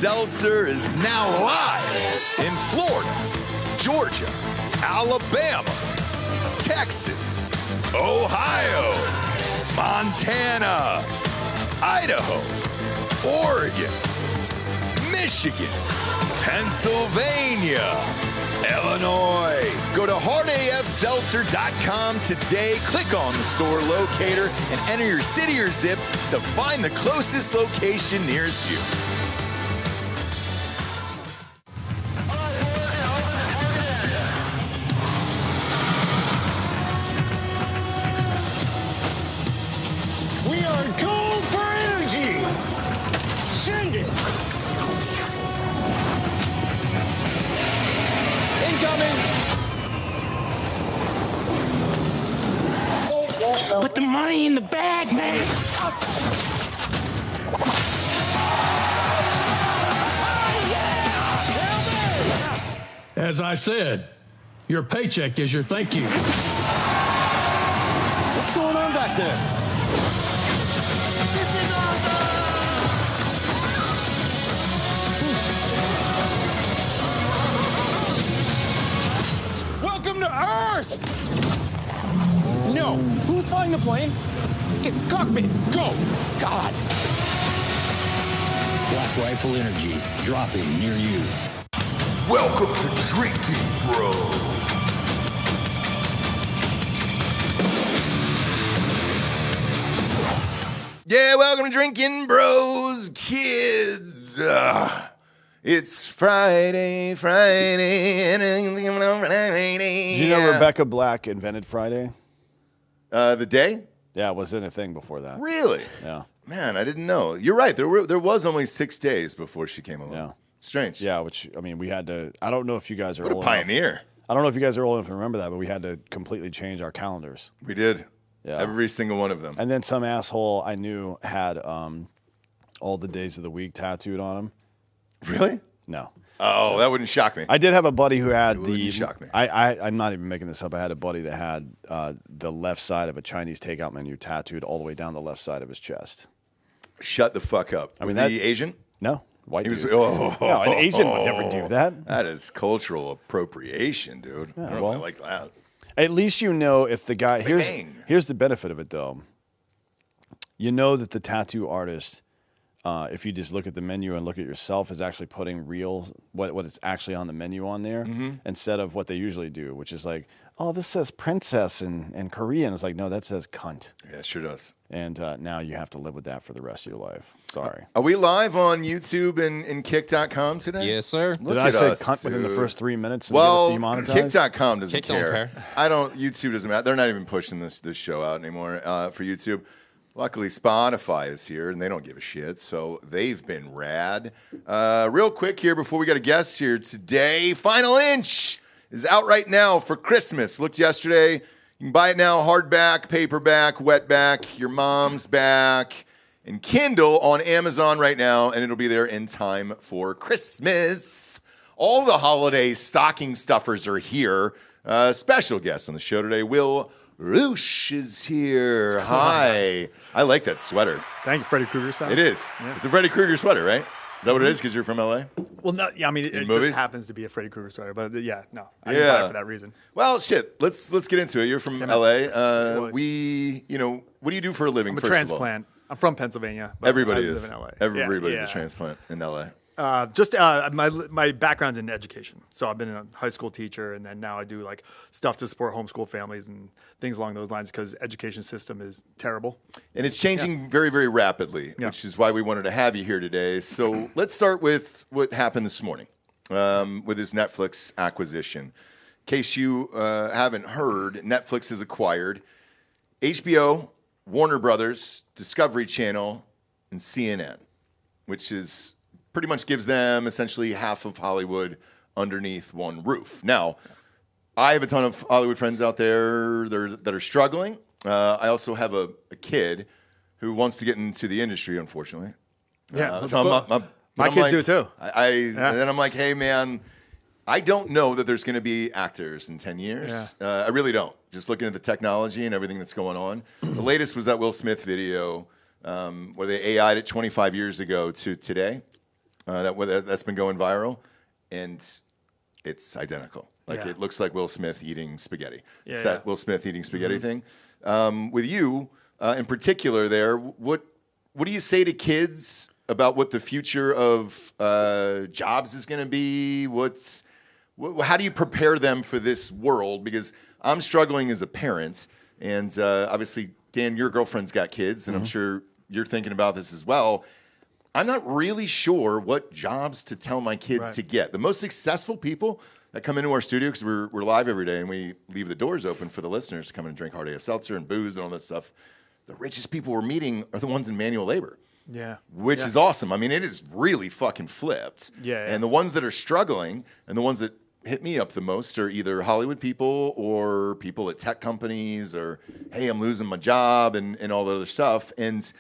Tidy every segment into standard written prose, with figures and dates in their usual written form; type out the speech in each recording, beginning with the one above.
Seltzer is now live in Florida, Georgia, Alabama, Texas, Ohio, Montana, Idaho, Oregon, Michigan, Pennsylvania, Illinois. Go to hardafseltzer.com today, click on the store locator, and enter your city or zip to find the closest location nearest you. We are gold for energy! Send it! Incoming! Put the money in the bag, man! As I said, your paycheck is your thank you. What's going on back there? This is awesome! Welcome to Earth! No. Who's flying the plane? Get cockpit. Go. God. Black Rifle Energy, dropping near you. Welcome to Drinkin, Bro. Yeah, welcome to Drinkin, Bros, kids. It's Friday. Did you know Rebecca Black invented Friday? The day? Yeah, it wasn't a thing before that. Really? Yeah. Man, I didn't know. You're right. There was only 6 days before she came along. Yeah. Strange. Yeah, which, I mean, we had to, I don't know if you guys are What a old pioneer. enough. I don't know if you guys are old enough to remember that, but we had to completely change our calendars. We did. Yeah. Every single one of them. And then some asshole I knew had all the days of the week tattooed on him. Really? No. Oh, that wouldn't shock me. I did have a buddy who had wouldn't shock me. I'm not even making this up. I had a buddy that had the left side of a Chinese takeout menu tattooed all the way down the left side of his chest. Shut the fuck up. I mean, was he Asian? No. White He was, dude. oh, No, an Asian would never do that. That is cultural appropriation, dude. I don't know if I like that. At least you know if the guy Bang. here's the benefit of it though. You know that the tattoo artist, if you just look at the menu and look at yourself, is actually putting real what is actually on the menu on there instead of what they usually do, which is like, oh, this says princess in Korean. It's like, no, that says cunt. Yeah, it sure does. And now you have to live with that for the rest of your life. Sorry. Are we live on YouTube and Kick.com today? Yes, sir. Look Did I at say us, cunt within the dude. first 3 minutes? And Well, get us demonetized? Kick.com doesn't Kick don't care. care. YouTube doesn't matter. They're not even pushing this show out anymore for YouTube. Luckily, Spotify is here, and they don't give a shit, so they've been rad. Real quick here before we got a guest here today, Final Inch is out right now for Christmas. Looked yesterday. You can buy it now, hardback, paperback, wetback, your mom's back, and Kindle on Amazon right now, and it'll be there in time for Christmas. All the holiday stocking stuffers are here. Special guest on the show today, Will Reusch is here. Hi. I like that sweater. Thank you, Freddy Krueger style. It is. Yeah. It's a Freddy Krueger sweater, right? Is that what it is? Because you're from LA? Well, no, yeah, I mean, it movies? just happens to be a Freddy Krueger sweater, but yeah, no, I didn't buy it for that reason. Well, shit. Let's get into it. You're from LA. What do you do for a living? I'm a first transplant. I'm from Pennsylvania. But Everybody I is. live in LA. Everybody's Yeah. a transplant in LA. My background's in education, so I've been a high school teacher, and then now I do like stuff to support homeschool families and things along those lines because education system is terrible. And it's changing very, very rapidly, which is why we wanted to have you here today. So let's start with what happened this morning with this Netflix acquisition. In case you haven't heard, Netflix has acquired HBO, Warner Brothers, Discovery Channel, and CNN, which is pretty much gives them essentially half of Hollywood underneath one roof. Now, I have a ton of Hollywood friends out there that are struggling. I also have a kid who wants to get into the industry, unfortunately. Yeah, So my kids do too. And then I'm like, hey, man, I don't know that there's going to be actors in 10 years. I really don't. Just looking at the technology and everything that's going on. The latest was that Will Smith video where they AI'd it 25 years ago to today. that's been going viral, and it's identical. Like Yeah. it looks like Will Smith eating spaghetti. It's Yeah, that yeah. Will Smith eating spaghetti thing. With you in particular, there, what do you say to kids about what the future of jobs is going to be? How do you prepare them for this world? Because I'm struggling as a parent, and obviously, Dan, your girlfriend's got kids, and I'm sure you're thinking about this as well. I'm not really sure what jobs to tell my kids to get. The most successful people that come into our studio, because we're live every day and we leave the doors open for the listeners to come and drink hard AF seltzer and booze and all that stuff. The richest people we're meeting are the ones in manual labor. Yeah. Which is awesome. I mean, it is really fucking flipped. Yeah. And the ones that are struggling and the ones that hit me up the most are either Hollywood people or people at tech companies or, hey, I'm losing my job and all the other stuff. And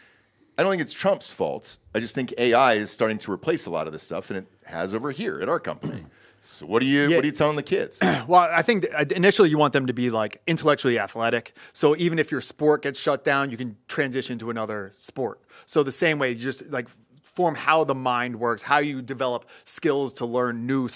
I don't think it's Trump's fault. I just think AI is starting to replace a lot of this stuff, and it has over here at our company. So what are you telling the kids? Well, I think initially you want them to be like intellectually athletic. So even if your sport gets shut down, you can transition to another sport. So the same way, you just like form how the mind works, how you develop skills to learn new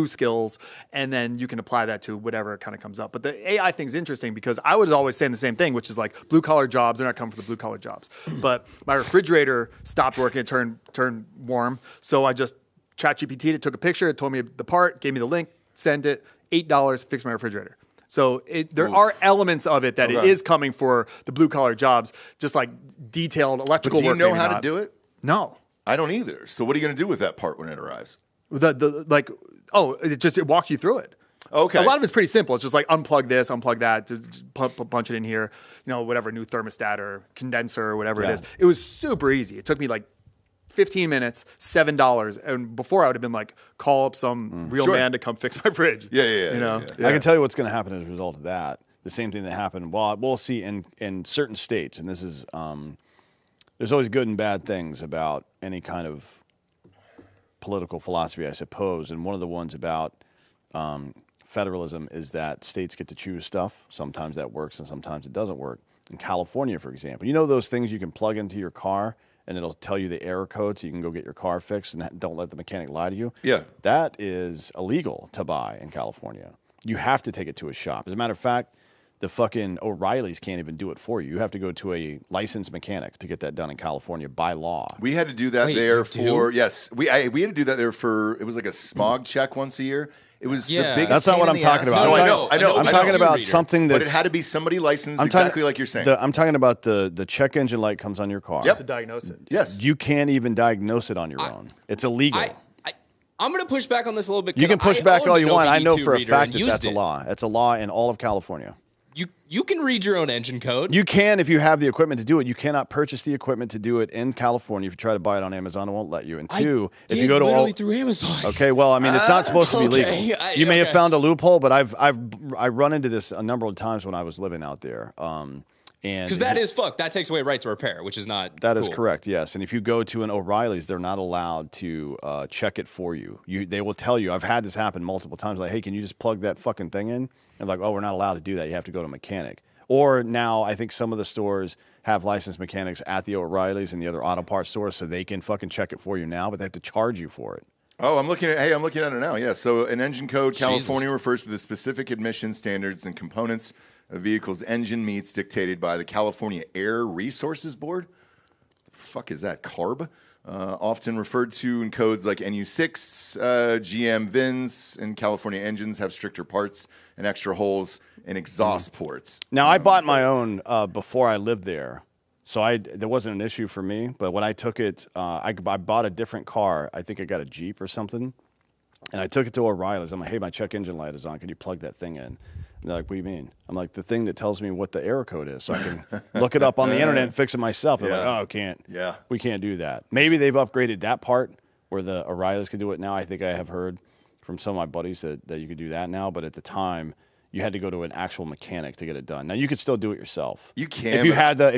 skills, and then you can apply that to whatever kind of comes up. But the AI thing's interesting because I was always saying the same thing, which is like blue collar jobs. They're not coming for the blue collar jobs. But my refrigerator stopped working, it turned warm. So I just ChatGPT it, took a picture, it told me the part, gave me the link, sent it, $8, fixed my refrigerator. So there are elements of it that it is coming for the blue collar jobs, just like detailed electrical work. Do you know how to do it? No. I don't either. So what are you going to do with that part when it arrives? It walks you through it. Okay. A lot of it's pretty simple. It's just like unplug this, unplug that, punch it in here, whatever, new thermostat or condenser or whatever it is. It was super easy. It took me like 15 minutes, $7. And before I would have been like, call up some real man to come fix my fridge. Yeah. I can tell you what's going to happen as a result of that. The same thing that happened. Well, we'll see in certain states, and this is there's always good and bad things about any kind of political philosophy, I suppose. And one of the ones about federalism is that states get to choose stuff. Sometimes that works and sometimes it doesn't work. In California, for example, those things you can plug into your car and it'll tell you the error code so you can go get your car fixed and don't let the mechanic lie to you? Yeah. That is illegal to buy in California. You have to take it to a shop. As a matter of fact, the fucking O'Reilly's can't even do it for you. You have to go to a licensed mechanic to get that done in California by law. We had to do that there for we had to do that there for it was like a smog check once a year. It was the biggest. That's not what I'm talking about. No, I know. I'm talking about something that's. But it had to be somebody licensed exactly like you're saying. I'm talking about the check engine light comes on your car. Yep. To diagnose it. Yes. You can't even diagnose it on your own. It's illegal. I'm going to push back on this a little bit. You can push back all you want. I know for a fact that that's a a law. That's a law in all of California. You can read your own engine code. You can if you have the equipment to do it. You cannot purchase the equipment to do it in California. If you try to buy it on Amazon, it won't let you. And two, if you go to literally through Amazon. Okay, well, I mean, it's not supposed to be legal. You may have found a loophole, but I run into this a number of times when I was living out there. Because that is fucked. That takes away right to repair, which is not That is correct, yes. And if you go to an O'Reilly's, they're not allowed to check it for you. They will tell you. I've had this happen multiple times. Like, hey, can you just plug that fucking thing in? And like, oh, we're not allowed to do that. You have to go to a mechanic. Or now I think some of the stores have licensed mechanics at the O'Reilly's and the other auto parts stores so they can fucking check it for you now, but they have to charge you for it. Oh, I'm looking at it now. Yeah. So an engine code, California refers to the specific emission standards and components a vehicle's engine meets dictated by the California Air Resources Board. The fuck is that? CARB? Often referred to in codes like NU6, GM VINs, and California engines have stricter parts and extra holes and exhaust ports. Now, I bought my own before I lived there, so there wasn't an issue for me. But when I took it, I bought a different car. I think I got a Jeep or something, and I took it to O'Reilly's. I'm like, hey, my check engine light is on. Can you plug that thing in? And they're like, what do you mean? I'm like, the thing that tells me what the error code is, so I can look it up on the internet and fix it myself. They're like, oh, can't. Yeah. We can't do that. Maybe they've upgraded that part where the O'Reilly's can do it now. I think I have heard from some of my buddies that you could do that now. But at the time, you had to go to an actual mechanic to get it done. Now you could still do it yourself. You can. If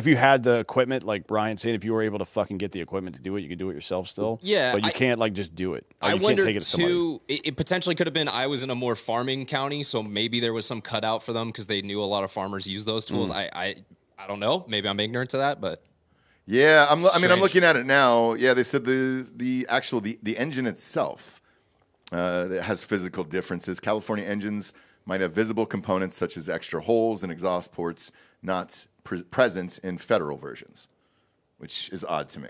you had the equipment, like Brian said, if you were able to fucking get the equipment to do it, you could do it yourself still. Yeah. But you can't like just do it. I you wonder can't take it to too. It potentially could have been I was in a more farming county, so maybe there was some cutout for them because they knew a lot of farmers use those tools. I don't know. Maybe I'm ignorant to that, but. Yeah, I'm Strange. looking at it now. Yeah, they said the engine itself that has physical differences. California engines might have visible components such as extra holes and exhaust ports not present in federal versions, which is odd to me.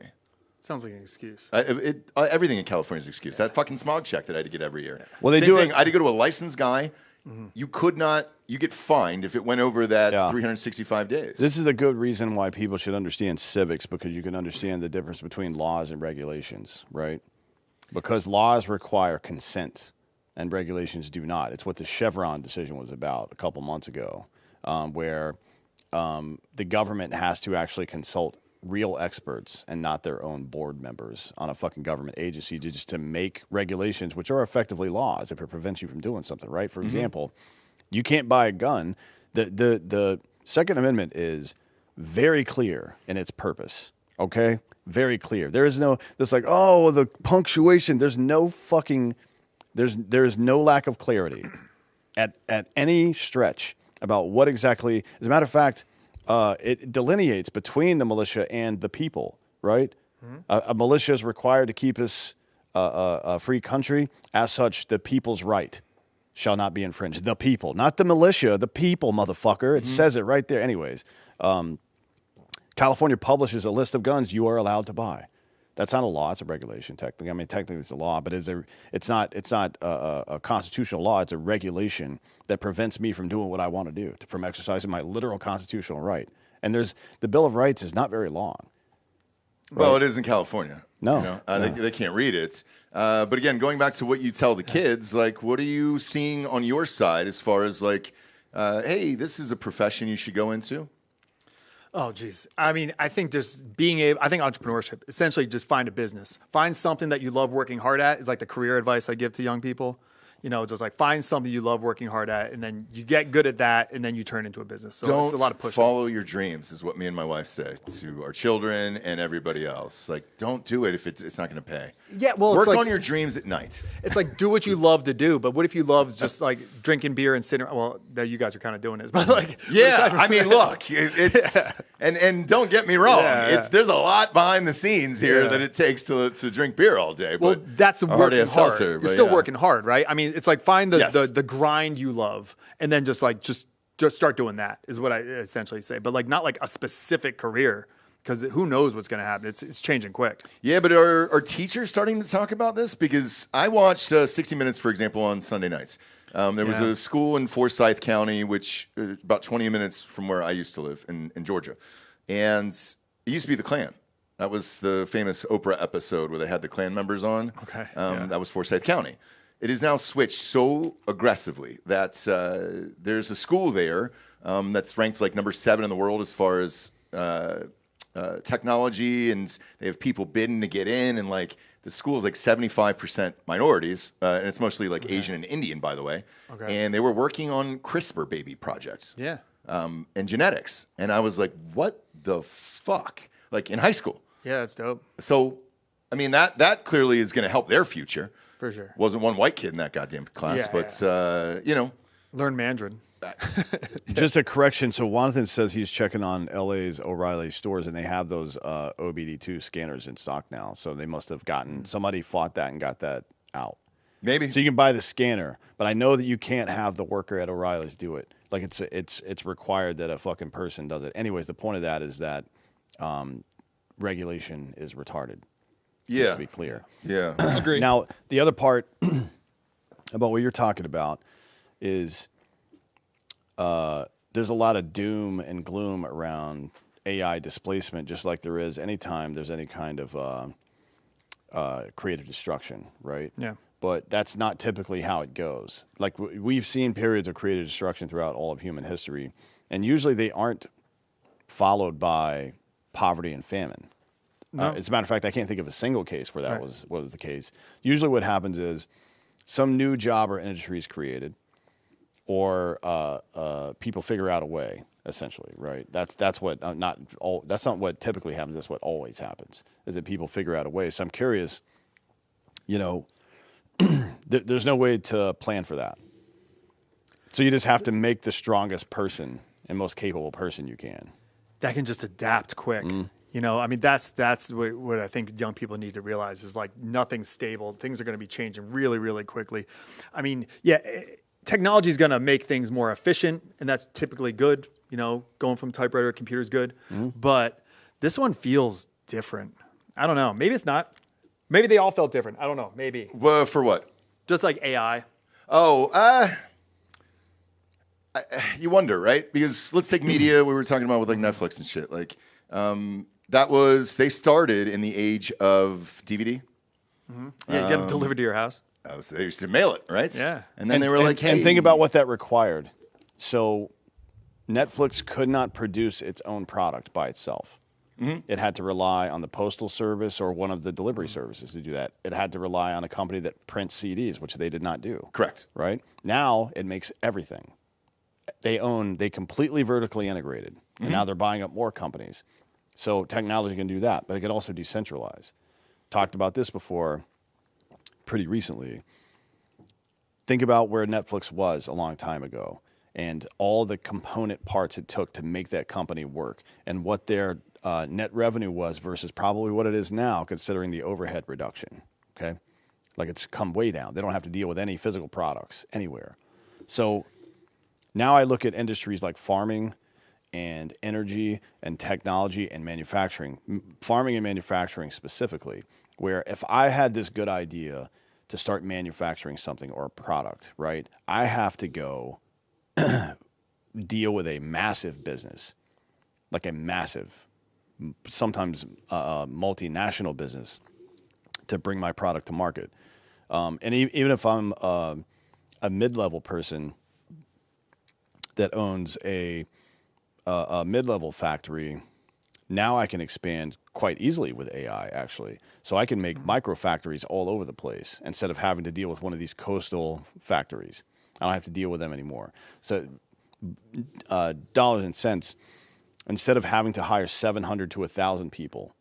Sounds like an excuse. Everything in California is an excuse. That fucking smog check that I had to get every year. Well, they Same do thing. it- I had to go to a licensed guy. You could not. You get fined if it went over that Yeah. 365 days. This is a good reason why people should understand civics, because you can understand the difference between laws and regulations, right? Because laws require consent and regulations do not. It's what the Chevron decision was about a couple months ago, where the government has to actually consult real experts and not their own board members on a fucking government agency just to make regulations, which are effectively laws if it prevents you from doing something, right? For example, you can't buy a gun. The Second Amendment is very clear in its purpose, okay? Very clear. There is no, there's like, oh, the punctuation. There's no fucking, there's no lack of clarity at any stretch about what exactly, as a matter of fact, it delineates between the militia and the people, right? A militia is required to keep us a free country. As such, the people's right shall not be infringed. The people, not the militia, the people, motherfucker. It says it right there. Anyways, California publishes a list of guns you are allowed to buy. That's not a law; it's a regulation. Technically, I mean, technically it's a law, but it's not a constitutional law. It's a regulation that prevents me from doing what I want to do, from exercising my literal constitutional right. And the Bill of Rights is not very long. Well, it is in California. No, You know? They can't read it. But again, going back to what you tell the kids, like, what are you seeing on your side as far as like, hey, this is a profession you should go into? Oh, geez. I mean, I think just I think entrepreneurship, essentially just find a business. Find something that you love working hard at is like the career advice I give to young people. You know, just like find something you love working hard at, and then you get good at that, and then you turn into a business. So it's a lot of pushing. Follow your dreams is what me and my wife say to our children and everybody else. Like, don't do it if it's not going to pay. Yeah, well, work it's like, on your dreams at night. It's like do what you love to do, but what if you love just like drinking beer and sitting? Well, that you guys are kind of doing this, but like Yeah, I mean, look, it's and don't get me wrong. There's a lot behind the scenes here that it takes to drink beer all day. Well, But that's a working hard. seltzer, You're but still yeah. working hard, right? I mean, it's like find the Yes. the grind you love, and then just start doing that is what I essentially say. But like not like a specific career, because who knows what's going to happen? It's changing quick. Yeah, but are teachers starting to talk about this? Because I watched 60 Minutes, for example, on Sunday nights. There was a school in Forsyth County, which is about 20 minutes from where I used to live in Georgia. And it used to be the Klan. That was the famous Oprah episode where they had the Klan members on. Okay, That was Forsyth County. It has now switched so aggressively that there's a school there that's ranked like number 7 in the world as far as technology, and they have people bidding to get in, and like the school is like 75% minorities, and it's mostly like Asian and Indian, by the way. Okay. And they were working on CRISPR baby projects. Yeah. And genetics, and I was like, what the fuck? Like in high school. Yeah, that's dope So, I mean, that clearly is going to help their future. for sure. Wasn't one white kid in that goddamn class, Yeah, but you know. Learn Mandarin. Just a correction. So Jonathan says he's checking on LA's O'Reilly stores, and they have those OBD2 scanners in stock now. So they must have somebody fought that and got that out. Maybe. So you can buy the scanner, but I know that you can't have the worker at O'Reilly's do it. Like it's required that a fucking person does it. Anyways, the point of that is that regulation is retarded. Just Yeah. to be clear. Yeah. Agree. Now, the other part about what you're talking about is there's a lot of doom and gloom around AI displacement, just like there is anytime there's any kind of creative destruction, right? Yeah. But that's not typically how it goes. Like we've seen periods of creative destruction throughout all of human history, and usually they aren't followed by poverty and famine. No. As a matter of fact, I can't think of a single case where that Right. was the case. Usually what happens is some new job or industry is created, or people figure out a way, essentially, right? That's what that's not what typically happens. That's what always happens, is that people figure out a way. So I'm curious, there's no way to plan for that. So you just have to make the strongest person and most capable person you can. That can just adapt quick. You know, I mean, that's what I think young people need to realize is like nothing's stable. Things are going to be changing really, really quickly. I mean, yeah, technology is going to make things more efficient, and that's typically good. You know, going from typewriter to computer is good. But this one feels different. I don't know. Maybe it's not. Maybe they all felt different. I don't know. Maybe. Well, for what? Just like AI. Oh, you wonder, right? Because let's take media. We were talking about with like Netflix and shit. Like, they started in the age of DVD. Yeah, get them delivered to your house. They used to mail it, right? Yeah. And then they were like, hey. And think about what that required. So Netflix could not produce its own product by itself. It had to rely on the postal service or one of the delivery services to do that. It had to rely on a company that prints CDs, which they did not do. Correct. Right? Now it makes everything. They completely vertically integrated. And now they're buying up more companies. So technology can do that, but it can also decentralize. Talked about this before pretty recently. Think about where Netflix was a long time ago and all the component parts it took to make that company work and what their net revenue was versus probably what it is now, considering the overhead reduction. Okay. Like it's come way down. They don't have to deal with any physical products anywhere. So now I look at industries like farming and energy and technology and manufacturing, farming and manufacturing specifically, where if I had this good idea to start manufacturing something or a product, right, I have to go deal with a massive business, like a massive, sometimes multinational business to bring my product to market. And even if I'm a mid-level person that owns a mid-level factory, now I can expand quite easily with AI, actually. So I can make micro factories all over the place instead of having to deal with one of these coastal factories. I don't have to deal with them anymore. So dollars and cents, instead of having to hire 700 to 1,000 people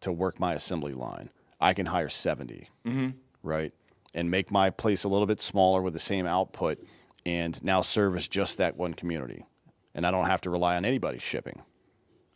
to work my assembly line, I can hire 70, right? And make my place a little bit smaller with the same output and now service just that one community. And I don't have to rely on anybody's shipping,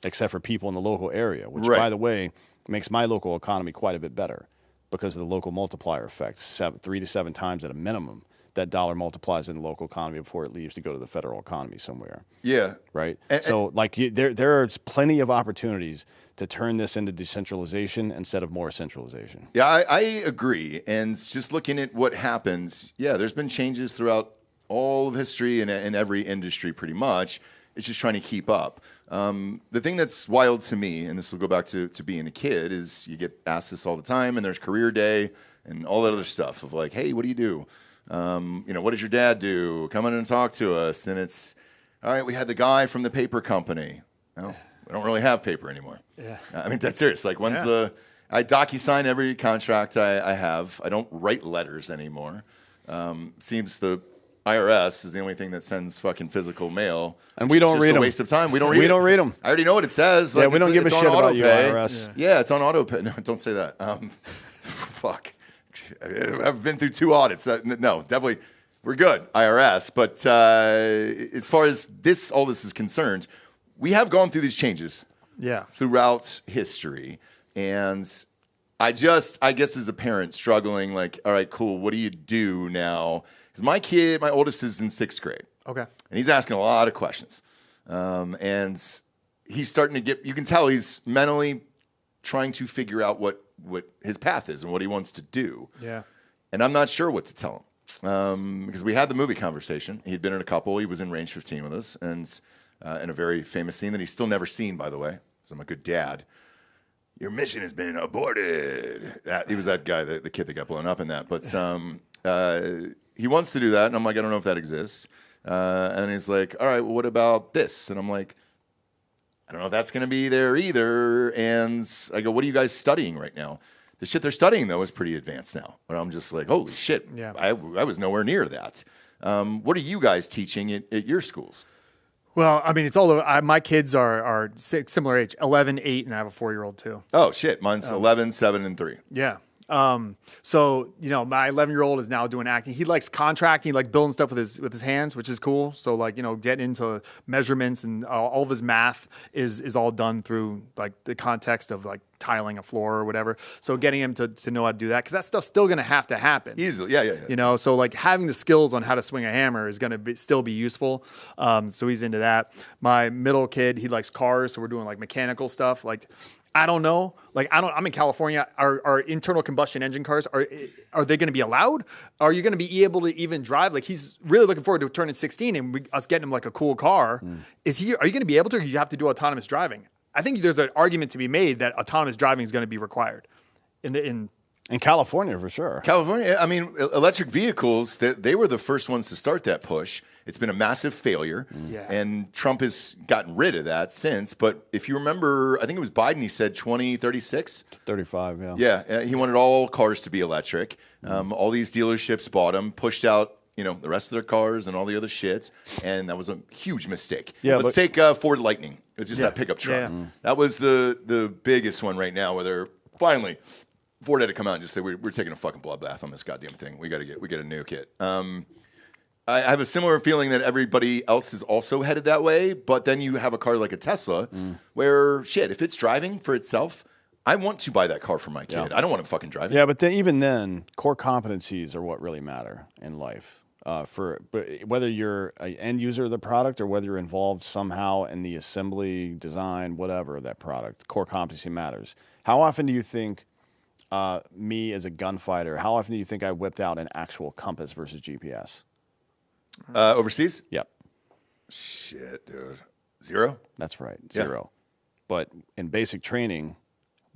except for people in the local area, which, by the way, makes my local economy quite a bit better because of the local multiplier effect. 3 to 7 times at a minimum, that dollar multiplies in the local economy before it leaves to go to the federal economy somewhere. Yeah. Right? There are plenty of opportunities to turn this into decentralization instead of more centralization. Yeah, I agree. And just looking at what happens, there's been changes throughout all of history and in every industry pretty much. It's just trying to keep up. The thing that's wild to me, and this will go back to being a kid, is you get asked this all the time, and there's career day and all that other stuff of like, hey, what do you do? What does your dad do? Come in and talk to us. And it's, all right, we had the guy from the paper company. Well, we don't really have paper anymore. Yeah. I mean, that's serious. Like, I DocuSign every contract I have. I don't write letters anymore. Seems the IRS is the only thing that sends fucking physical mail. And we don't read them. It's a waste of time. We don't read it. We don't read them. I already know what it says. Yeah, we don't give a shit about you, IRS. Yeah, it's on auto pay. No, don't say that. Fuck. I've been through 2 audits. No, definitely, we're good, IRS. But as far as all this is concerned, we have gone through these changes throughout history. And I guess as a parent struggling, like, all right, cool, what do you do now? Because my oldest is in 6th grade. Okay. And he's asking a lot of questions. And he's starting to get, you can tell he's mentally trying to figure out what his path is and what he wants to do. Yeah. And I'm not sure what to tell him. Because we had the movie conversation. He'd been in a couple. He was in Range 15 with us. And in a very famous scene that he's still never seen, by the way. Because I'm a good dad. Your mission has been aborted. He was that guy, the kid that got blown up in that. But he wants to do that. And I'm like, I don't know if that exists. And he's like, all right, well, what about this? And I'm like, I don't know if that's going to be there either. And I go, what are you guys studying right now? The shit they're studying, though, is pretty advanced now. But I'm just like, holy shit. Yeah. I was nowhere near that. What are you guys teaching at your schools? Well, I mean, it's all over. My kids are similar age, 11, 8, and I have a 4-year-old too. Oh, shit. Mine's 11, 7, and 3. Yeah. So, you know, my 11-year-old is now doing acting. He likes contracting, like building stuff with his hands, which is cool. So, like, you know, getting into measurements and all of his math is all done through like the context of like tiling a floor or whatever. So getting him to know how to do that, because that stuff's still going to have to happen. Easily, yeah. You know, so like having the skills on how to swing a hammer is going to still be useful. So he's into that. My middle kid, he likes cars, so we're doing like mechanical stuff. Like, I don't know. Like, I'm in California. Our internal combustion engine cars, are they going to be allowed? Are you going to be able to even drive? Like, he's really looking forward to turning 16 and us getting him like a cool car. Are you going to be able to, or you have to do autonomous driving? I think there's an argument to be made that autonomous driving is going to be required in California, for sure. California, I mean, electric vehicles, they were the first ones to start that push. It's been a massive failure, and Trump has gotten rid of that since. But if you remember, I think it was Biden, he said 2036? 35, yeah. Yeah, he wanted all cars to be electric. All these dealerships bought them, pushed out, you know, the rest of their cars and all the other shits, and that was a huge mistake. Yeah, Let's take Ford Lightning. It's just that pickup truck. Yeah. That was the biggest one right now, where they're finally Ford had to come out and just say we're taking a fucking bloodbath on this goddamn thing. We got to nuke it. I have a similar feeling that everybody else is also headed that way, but then you have a car like a Tesla, where shit, if it's driving for itself, I want to buy that car for my kid. I don't want him fucking driving. Yeah, but even then, core competencies are what really matter in life. But whether you're an end user of the product or whether you're involved somehow in the assembly, design, whatever of that product, core competency matters. How often do you think me as a gunfighter, how often do you think I whipped out an actual compass versus GPS? Overseas? Yep. Shit, dude. Zero? That's right, zero. But in basic training,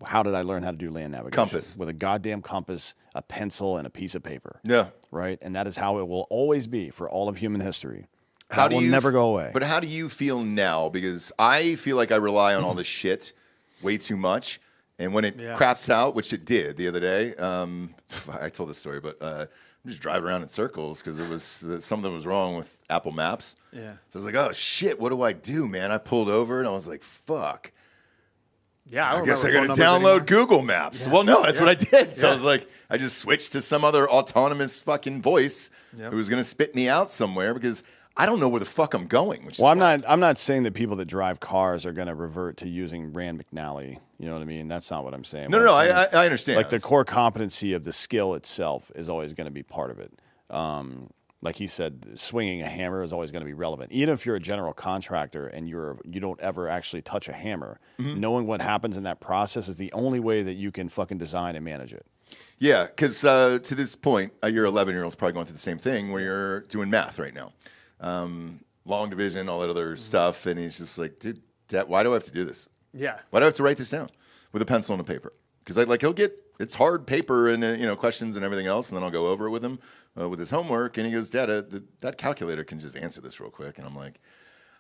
how did I learn how to do land navigation? Compass. With a goddamn compass, a pencil, and a piece of paper. Yeah. Right? And that is how it will always be for all of human history. How that will never go away. But how do you feel now? Because I feel like I rely on all this shit way too much. And when it craps out, which it did the other day, I told this story, but I'm just driving around in circles because it was something was wrong with Apple Maps. Yeah. So I was like, oh, shit, what do I do, man? I pulled over and I was like, fuck. Yeah, I guess I got to download Google Maps. Yeah. Well, no, that's what I did. So I was like, I just switched to some other autonomous fucking voice who was going to spit me out somewhere because I don't know where the fuck I'm going. Well, I'm not saying that people that drive cars are going to revert to using Rand McNally. You know what I mean? That's not what I'm saying. No, I understand. Like the core competency of the skill itself is always going to be part of it. Like he said, swinging a hammer is always going to be relevant. Even if you're a general contractor and you don't ever actually touch a hammer, knowing what happens in that process is the only way that you can fucking design and manage it. Yeah, because to this point, your 11-year-old's probably going through the same thing where you're doing math right now. Long division, all that other stuff, and he's just like, dude, Dad, why do I have to do this? Yeah. Why do I have to write this down with a pencil and a paper? Because he'll get it's hard paper and questions and everything else, and then I'll go over it with him with his homework, and he goes, Dad, that calculator can just answer this real quick, and I'm like,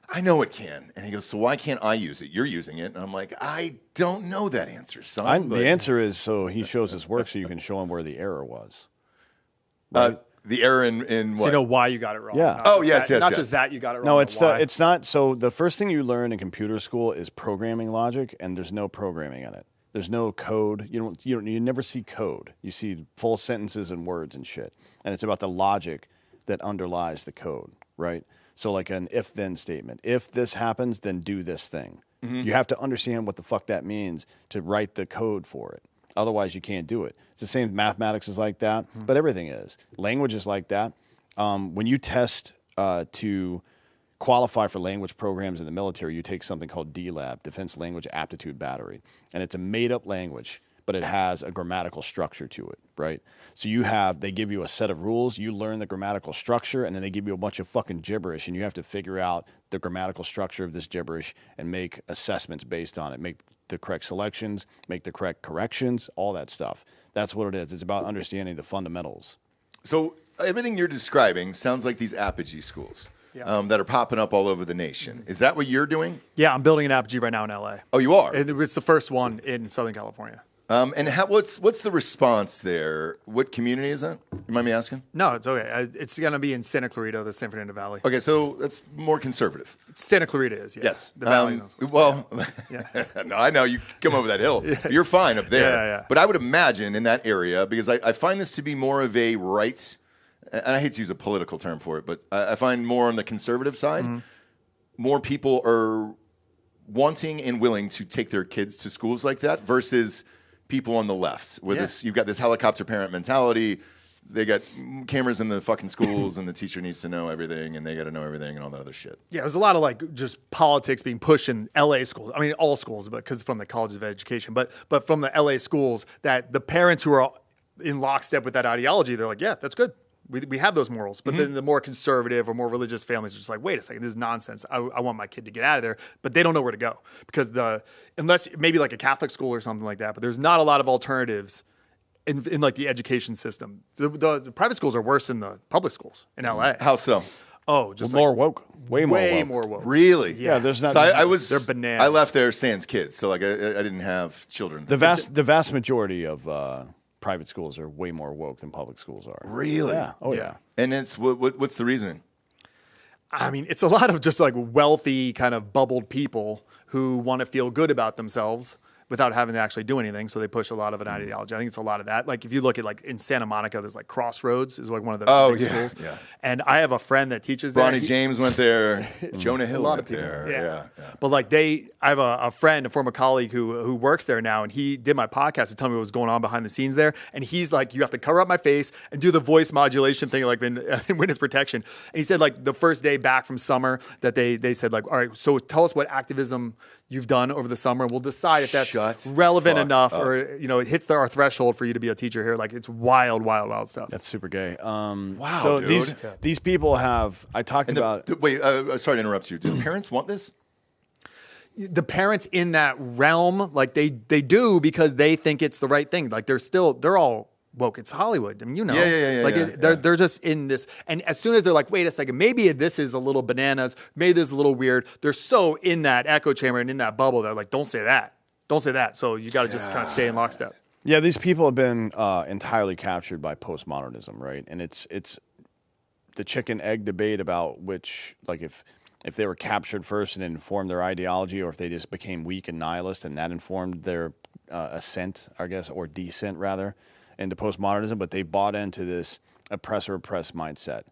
I know it can, and he goes, so why can't I use it? You're using it, and I'm like, I don't know that answer, son. The answer is so he shows his work so you can show him where the error was. Right? The error in what? So you know why you got it wrong. Yeah. Yes. Not just that you got it wrong. No, it's not. So the first thing you learn in computer school is programming logic, and there's no programming in it. There's no code. You never see code. You see full sentences and words and shit. And it's about the logic that underlies the code, right? So like an if-then statement. If this happens, then do this thing. You have to understand what the fuck that means to write the code for it. Otherwise, you can't do it. It's the same. Mathematics is like that, but everything is. Language is like that. When you test to qualify for language programs in the military, you take something called DLAB, Defense Language Aptitude Battery. And it's a made-up language, but it has a grammatical structure to it, right? So they give you a set of rules, you learn the grammatical structure, and then they give you a bunch of fucking gibberish, and you have to figure out the grammatical structure of this gibberish and make assessments based on it, make the correct selections, make the correct corrections, all that stuff. That's what it is. It's about understanding the fundamentals. So everything you're describing sounds like these Apogee schools that are popping up all over the nation. Is that what you're doing? Yeah, I'm building an Apogee right now in LA. Oh, you are? It's the first one in Southern California. And what's the response there? What community is that? You mind me asking? No, it's okay. It's going to be in Santa Clarita, the San Fernando Valley. Okay, so that's more conservative. Santa Clarita is, yeah. Yes. The valley. Well, no, I know you come over that hill. You're fine up there. Yeah. But I would imagine in that area, because I find this to be more of a right, and I hate to use a political term for it, but I find more on the conservative side, more people are wanting and willing to take their kids to schools like that versus people on the left, where you've got this helicopter parent mentality. They got cameras in the fucking schools, and the teacher needs to know everything, and they got to know everything, and all that other shit. Yeah, there's a lot of like just politics being pushed in LA schools. I mean, all schools, but because from the colleges of education, but from the LA schools, that the parents who are in lockstep with that ideology, they're like, yeah, that's good. We have those morals. But then the more conservative or more religious families are just like, wait a second, this is nonsense. I want my kid to get out of there. But they don't know where to go because unless maybe like a Catholic school or something like that, but there's not a lot of alternatives in like the education system. The private schools are worse than the public schools in LA. How so? Oh, just more woke. Way more woke. Really? Yeah, there's not. So they're bananas. I left there sans kids, so like I didn't have children. The vast majority of private schools are way more woke than public schools are. Really? Yeah. Oh yeah. And it's what's the reasoning? I mean, it's a lot of just like wealthy, kind of bubbled people who want to feel good about themselves without having to actually do anything. So they push a lot of an ideology. I think it's a lot of that. Like if you look at like in Santa Monica, there's like Crossroads is like one of the big schools. Yeah. And I have a friend that teaches there. Ronnie James went there. Jonah Hill lot went of people. there. Yeah. But like I have a friend, a former colleague who works there now, and he did my podcast to tell me what was going on behind the scenes there. And he's like, you have to cover up my face and do the voice modulation thing, like in witness protection. And he said like the first day back from summer that they said like, all right, so tell us what activism you've done over the summer, and we'll decide if that's relevant enough or it hits our threshold for you to be a teacher here. Like it's wild stuff. That's super gay. Wow, so dude. these people have. I talked about. Wait, sorry to interrupt you. Do the parents want this? The parents in that realm, like they do because they think it's the right thing. Like they're all woke. It's Hollywood. I mean, they're just in this. And as soon as they're like, wait a second, maybe this is a little bananas. Maybe this is a little weird. They're so in that echo chamber and in that bubble. They're like, don't say that. Don't say that. So you got to just kind of stay in lockstep. Yeah, these people have been entirely captured by postmodernism, right? And it's the chicken egg debate about which, like if they were captured first and informed their ideology, or if they just became weak and nihilist and that informed their ascent, I guess, or descent rather, into postmodernism. But they bought into this oppressor-oppressed mindset.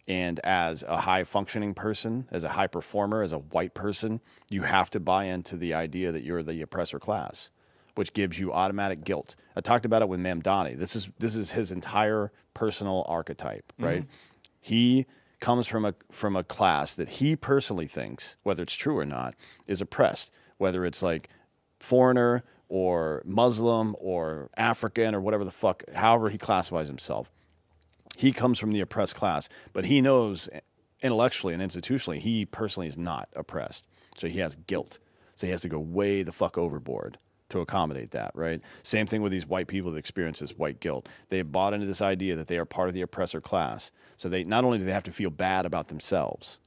And as a high-functioning person, as a high performer, as a white person, you have to buy into the idea that you're the oppressor class, which gives you automatic guilt. I talked about it with Mamdani. This is his entire personal archetype, right? Mm-hmm. He comes from a class that he personally thinks, whether it's true or not, is oppressed, whether it's like foreigner or Muslim or African or whatever the fuck, however he classifies himself. He comes from the oppressed class, but he knows intellectually and institutionally he personally is not oppressed. So he has guilt. So he has to go way the fuck overboard to accommodate that, right? Same thing with these white people that experience this white guilt. They have bought into this idea that they are part of the oppressor class. So they not only do they have to feel bad about themselves,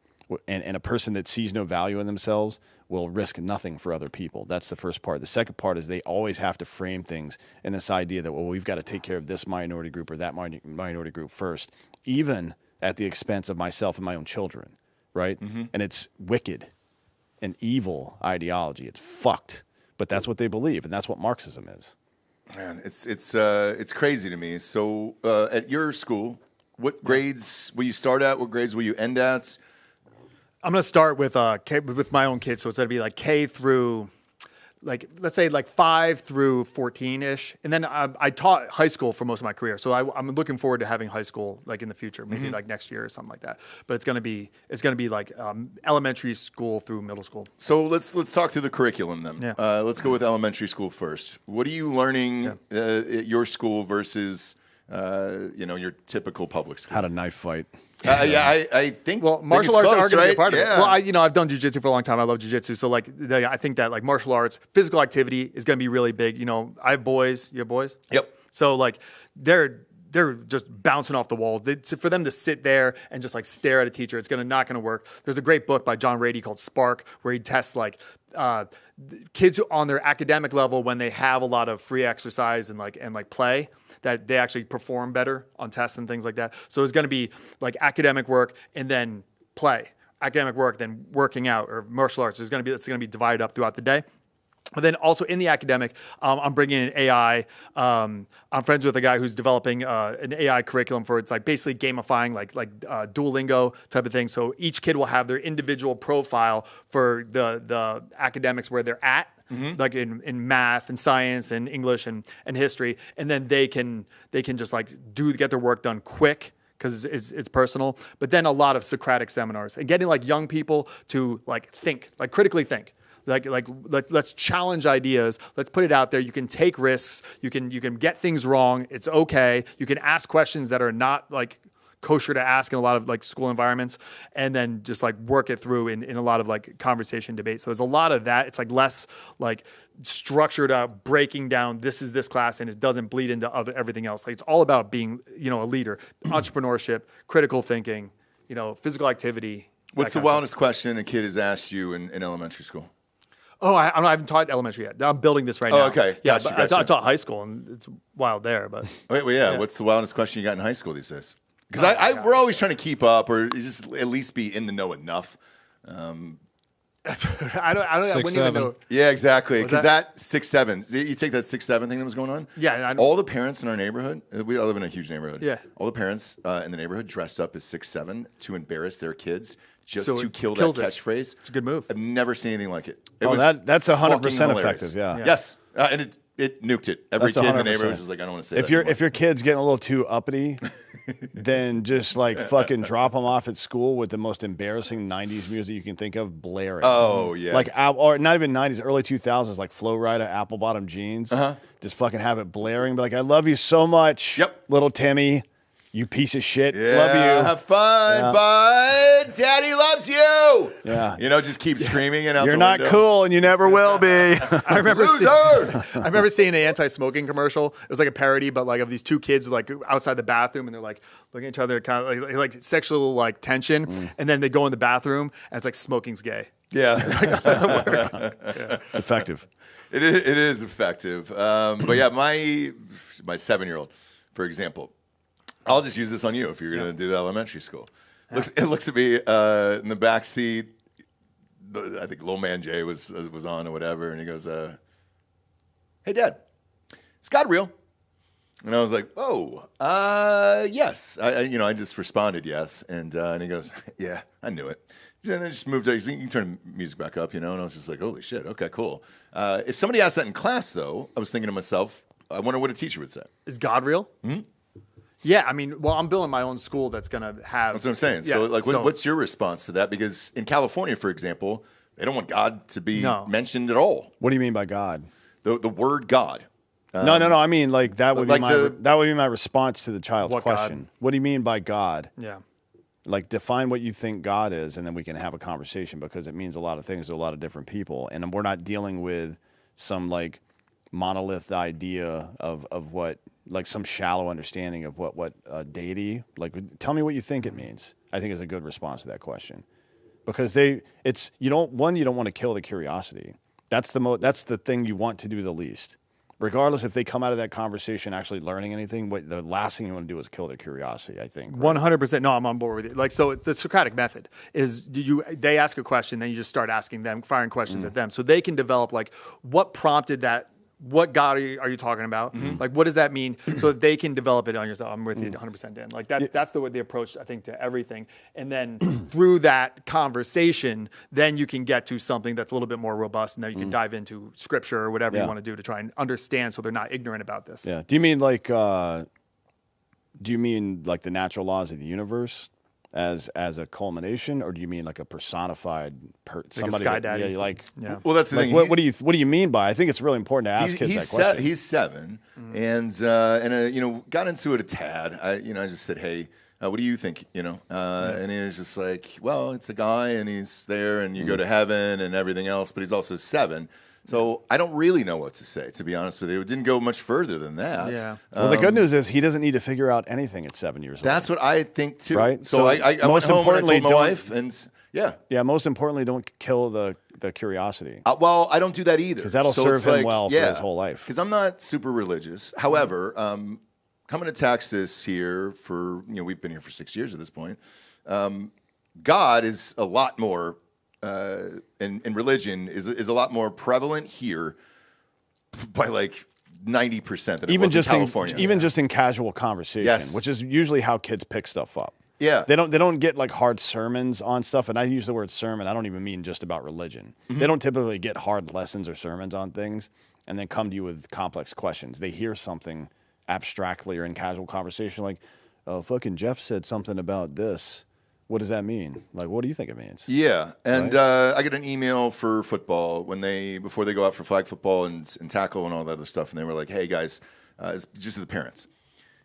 and a person that sees no value in themselves will risk nothing for other people. That's the first part. The second part is they always have to frame things in this idea that, well, we've got to take care of this minority group or that minority group first, even at the expense of myself and my own children, right? Mm-hmm. And it's wicked and evil ideology. It's fucked. But that's what they believe, and that's what Marxism is. Man, it's crazy to me. So at your school, what grades will you start at? What grades will you end at? I'm going to start with my own kids, so it's going to be like K through, like let's say like 5 through 14-ish, and then I taught high school for most of my career, so I'm looking forward to having high school like in the future, maybe like next year or something like that. But it's going to be like elementary school through middle school. So let's talk through the curriculum then. Yeah. Let's go with elementary school first. What are you learning at your school versus your typical public school? How to knife fight. I think. Well, martial arts are going to be a part of it. Yeah. Well, I've done jiu-jitsu for a long time. I love jiu-jitsu. So like, I think that like martial arts, physical activity is going to be really big. I have boys. You have boys? Yep. So like, they're just bouncing off the walls. For them to sit there and just like stare at a teacher, it's not gonna work. There's a great book by John Rady called Spark, where he tests like kids on their academic level when they have a lot of free exercise and like play, that they actually perform better on tests and things like that. So it's gonna be like academic work and then play, academic work, then working out or martial arts. It's gonna be divided up throughout the day. But then also in the academic, I'm bringing in AI. I'm friends with a guy who's developing an AI curriculum for it's like basically gamifying like Duolingo type of thing. So each kid will have their individual profile for the academics where they're at, like in math and science and English and history, and then they can just like get their work done quick, because it's personal. But then a lot of Socratic seminars and getting like young people to like think, like critically think. Like let's challenge ideas. Let's put it out there. You can take risks. You can get things wrong. It's okay. You can ask questions that are not like kosher to ask in a lot of like school environments, and then just like work it through in a lot of like conversation debate. So there's a lot of that. It's like less like structured out, breaking down, this is this class, and it doesn't bleed into everything else. Like it's all about being, a leader, entrepreneurship, critical thinking, physical activity. What's the wildest question a kid has asked you in elementary school? Oh, I haven't taught elementary yet. I'm building this right now. Oh, okay. Yeah, Gotcha, I taught high school, and it's wild there. But Wait, yeah. What's the wildest question you got in high school these days? Because we're always trying to keep up, or just at least be in the know enough. I wouldn't even know. Yeah, exactly. Was Because that 6'7", you take that 6'7" thing that was going on. Yeah, all the parents in our neighborhood. We live in a huge neighborhood. Yeah. All the parents in the neighborhood dressed up as 6'7" to embarrass their kids, just So to it kill that kills it. catchphrase. It's a good move. I've never seen anything like it. That's 100% fucking hilarious. effective. Yeah. Yes, and it nuked it. Every That's kid in the 100%. neighborhood was just like, I don't want to say If that. your kid's getting a little too uppity, then just like fucking drop them off at school with the most embarrassing 90s music you can think of blaring. Oh, yeah. Like, or not even 90s, early 2000s, like Flo Rida, apple bottom jeans. Just fucking have it blaring. Be like, I love you so much, little Timmy. You piece of shit. Yeah, Love you. have fun, bud. Daddy loves you. Yeah. Just keep screaming and out You're the not window. cool, and you never will be. I remember Loser. I remember seeing an anti-smoking commercial. It was like a parody, but like of these two kids like outside the bathroom, and they're like looking at each other, kind of like sexual like tension, and then they go in the bathroom, and it's like smoking's gay. Yeah. It's effective. It is effective. But yeah, my 7-year-old, for example, I'll just use this on you if you're going to do the elementary school. It looks at me in the back seat. I think Little Man Jay was on or whatever, and he goes, "Hey, Dad, is God real?" And I was like, "Oh, yes." I just responded yes, and he goes, "Yeah, I knew it." And I just moved. You can turn the music back up, and I was just like, "Holy shit, okay, cool." If somebody asked that in class, though, I was thinking to myself, I wonder what a teacher would say. Is God real? Mm-hmm. Yeah, I mean, well, I'm building my own school that's going to have... That's what I'm saying. Yeah, so, what's your response to that? Because in California, for example, they don't want God to be mentioned at all. What do you mean by God? The word God. No. I mean, like, that would like be my response to the child's question. God? What do you mean by God? Yeah. Like, define what you think God is, and then we can have a conversation, because it means a lot of things to a lot of different people. And we're not dealing with some, like, monolith idea of what... like some shallow understanding of what deity, like, tell me what you think it means, I think is a good response to that question. Because you don't want to kill the curiosity. That's the thing you want to do the least. Regardless if they come out of that conversation actually learning anything, the last thing you want to do is kill their curiosity, I think. Right? 100%. No, I'm on board with you. Like, so the Socratic method is they ask a question, then you just start asking them, firing questions at them. So they can develop like what prompted that. What God are you talking about? Mm-hmm. Like, what does that mean? So that they can develop it on yourself. I'm with you 100%, Dan. Like that's the approach, I think, to everything. And then through that conversation, then you can get to something that's a little bit more robust, and then you can dive into scripture or whatever you want to do to try and understand, so they're not ignorant about this. Yeah. Do you mean like the natural laws of the universe as a culmination, or do you mean like a personified somebody? Like a sky daddy. Yeah. Well, that's the thing. What do you mean by? I think it's really important to ask kids that question. He's 7, and got into it a tad. I just said, "Hey, what do you think?" And he was just like, "Well, it's a guy, and he's there, and you go to heaven, and everything else, but he's also 7." So I don't really know what to say, to be honest with you. It didn't go much further than that. Yeah. Well, the good news is he doesn't need to figure out anything at 7 years old. That's what I think too. Right? So So I went most home and I told importantly, my don't- wife, and yeah. Yeah, most importantly, don't kill the curiosity. Well, I don't do that either. 'Cause that'll serve him well for his whole life. Because I'm not super religious. However, coming to Texas here for, we've been here for 6 years at this point. God is a lot more, and religion is a lot more prevalent here by like 90% than it was in California. Even just in casual conversation, Yes. which is usually how kids pick stuff up. Yeah. They don't get like hard sermons on stuff, and I use the word sermon. I don't even mean just about religion. They don't typically get hard lessons or sermons on things and then come to you with complex questions. They hear something abstractly or in casual conversation like, "Oh, fucking Jeff said something about this. What does that mean? Like, what do you think it means?" Yeah, and Right? I get an email for football before they go out for flag football and tackle and all that other stuff, and they were like, "Hey guys," it's just to the parents,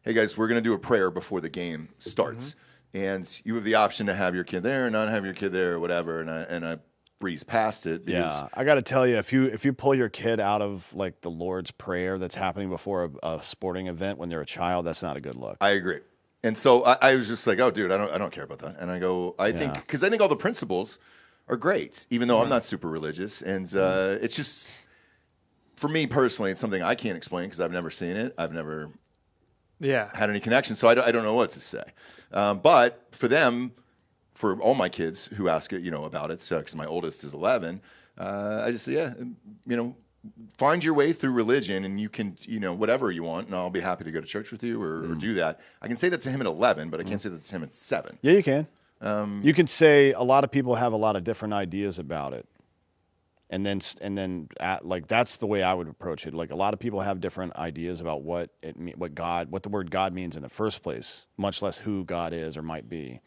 "Hey guys, we're gonna do a prayer before the game starts, and you have the option to have your kid there or not have your kid there or whatever." And I breeze past it because Yeah, I got to tell you, if you pull your kid out of like the Lord's Prayer that's happening before a sporting event when they're a child, that's not a good look. I agree. And so I was just like, "Oh, dude, I don't care about that." And I go, I think all the principles are great, even though I'm not super religious. And it's just, for me personally, it's something I can't explain because I've never seen it. I've never had any connection, so I don't know what to say. But for them, for all my kids who ask it, about it, because my oldest is 11, I just say, find your way through religion, and you can, whatever you want, and I'll be happy to go to church with you or do that. I can say that to him at 11, but I can't say that to him at 7. Yeah, you can. You can say a lot of people have a lot of different ideas about it, and then like that's the way I would approach it. Like a lot of people have different ideas about what the word God means in the first place, much less who God is or might be,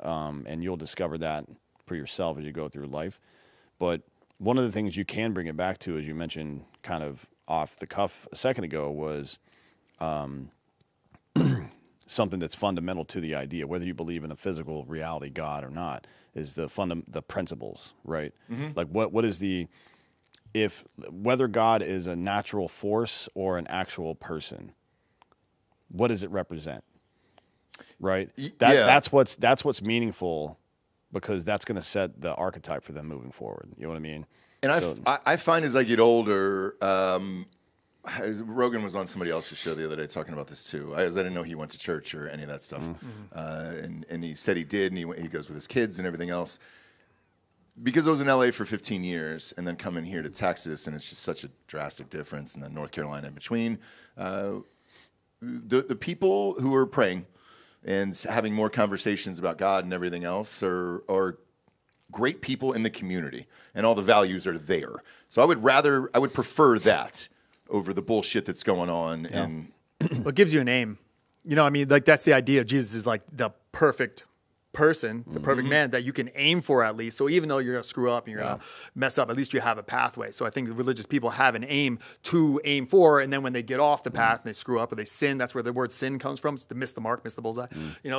and you'll discover that for yourself as you go through life. But one of the things you can bring it back to, as you mentioned kind of off the cuff a second ago, was something that's fundamental to the idea, whether you believe in a physical reality, God or not, is the principles, right? Like what is whether God is a natural force or an actual person, what does it represent, right? That's what's meaningful, because that's going to set the archetype for them moving forward. You know what I mean? And I find as I get older, Rogan was on somebody else's show the other day talking about this too. I didn't know he went to church or any of that stuff. And he said he did, and he goes with his kids and everything else. Because I was in LA for 15 years and then coming here to Texas, and it's just such a drastic difference, and then North Carolina in between. The people who are praying and having more conversations about God and everything else are great people in the community, and all the values are there. So I would prefer that over the bullshit that's going on. Yeah. And It gives you a name. Like that's the idea. Jesus is like the perfect person, the perfect man that you can aim for at least. So even though you're going to screw up and you're going to mess up, at least you have a pathway. So I think religious people have an aim to aim for, and then when they get off the path and they screw up or they sin, that's where the word sin comes from. It's to miss the mark, miss the bullseye.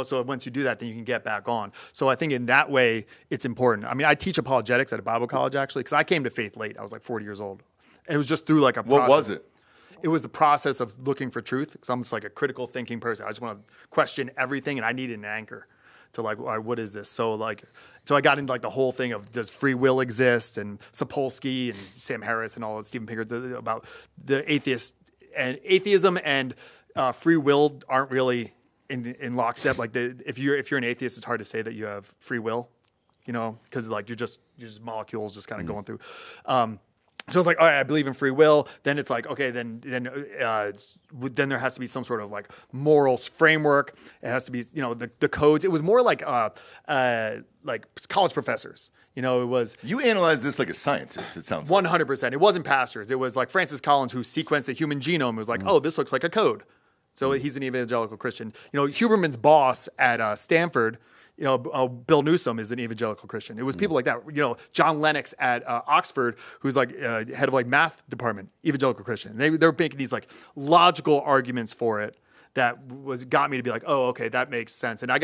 So once you do that, then you can get back on. So I think in that way, it's important. I mean, I teach apologetics at a Bible college actually, because I came to faith late. I was like 40 years old. And it was just through like a process. what was it? It was the process of looking for truth, because I'm just like a critical thinking person. I just want to question everything, and I needed an anchor to like, what is this? So I got into like the whole thing of, does free will exist, and Sapolsky and Sam Harris and all of Stephen Pinker about the atheism and free will aren't really in lockstep. Like if you're an atheist, it's hard to say that you have free will, because like you're just molecules just kind of going through. So it's like, all right, I believe in free will. Then it's like, okay, then there has to be some sort of like morals framework. It has to be, the codes. It was more like college professors. It was. You analyze this like a scientist, it sounds 100%. It wasn't pastors. It was like Francis Collins, who sequenced the human genome. It was like, oh, this looks like a code. So he's an evangelical Christian. Huberman's boss at Stanford, Bill Newsom is an evangelical Christian. It was people like that. John Lennox at Oxford, who's like head of like math department, evangelical Christian. They were making these like logical arguments for it that got me to be like, oh, okay, that makes sense. And I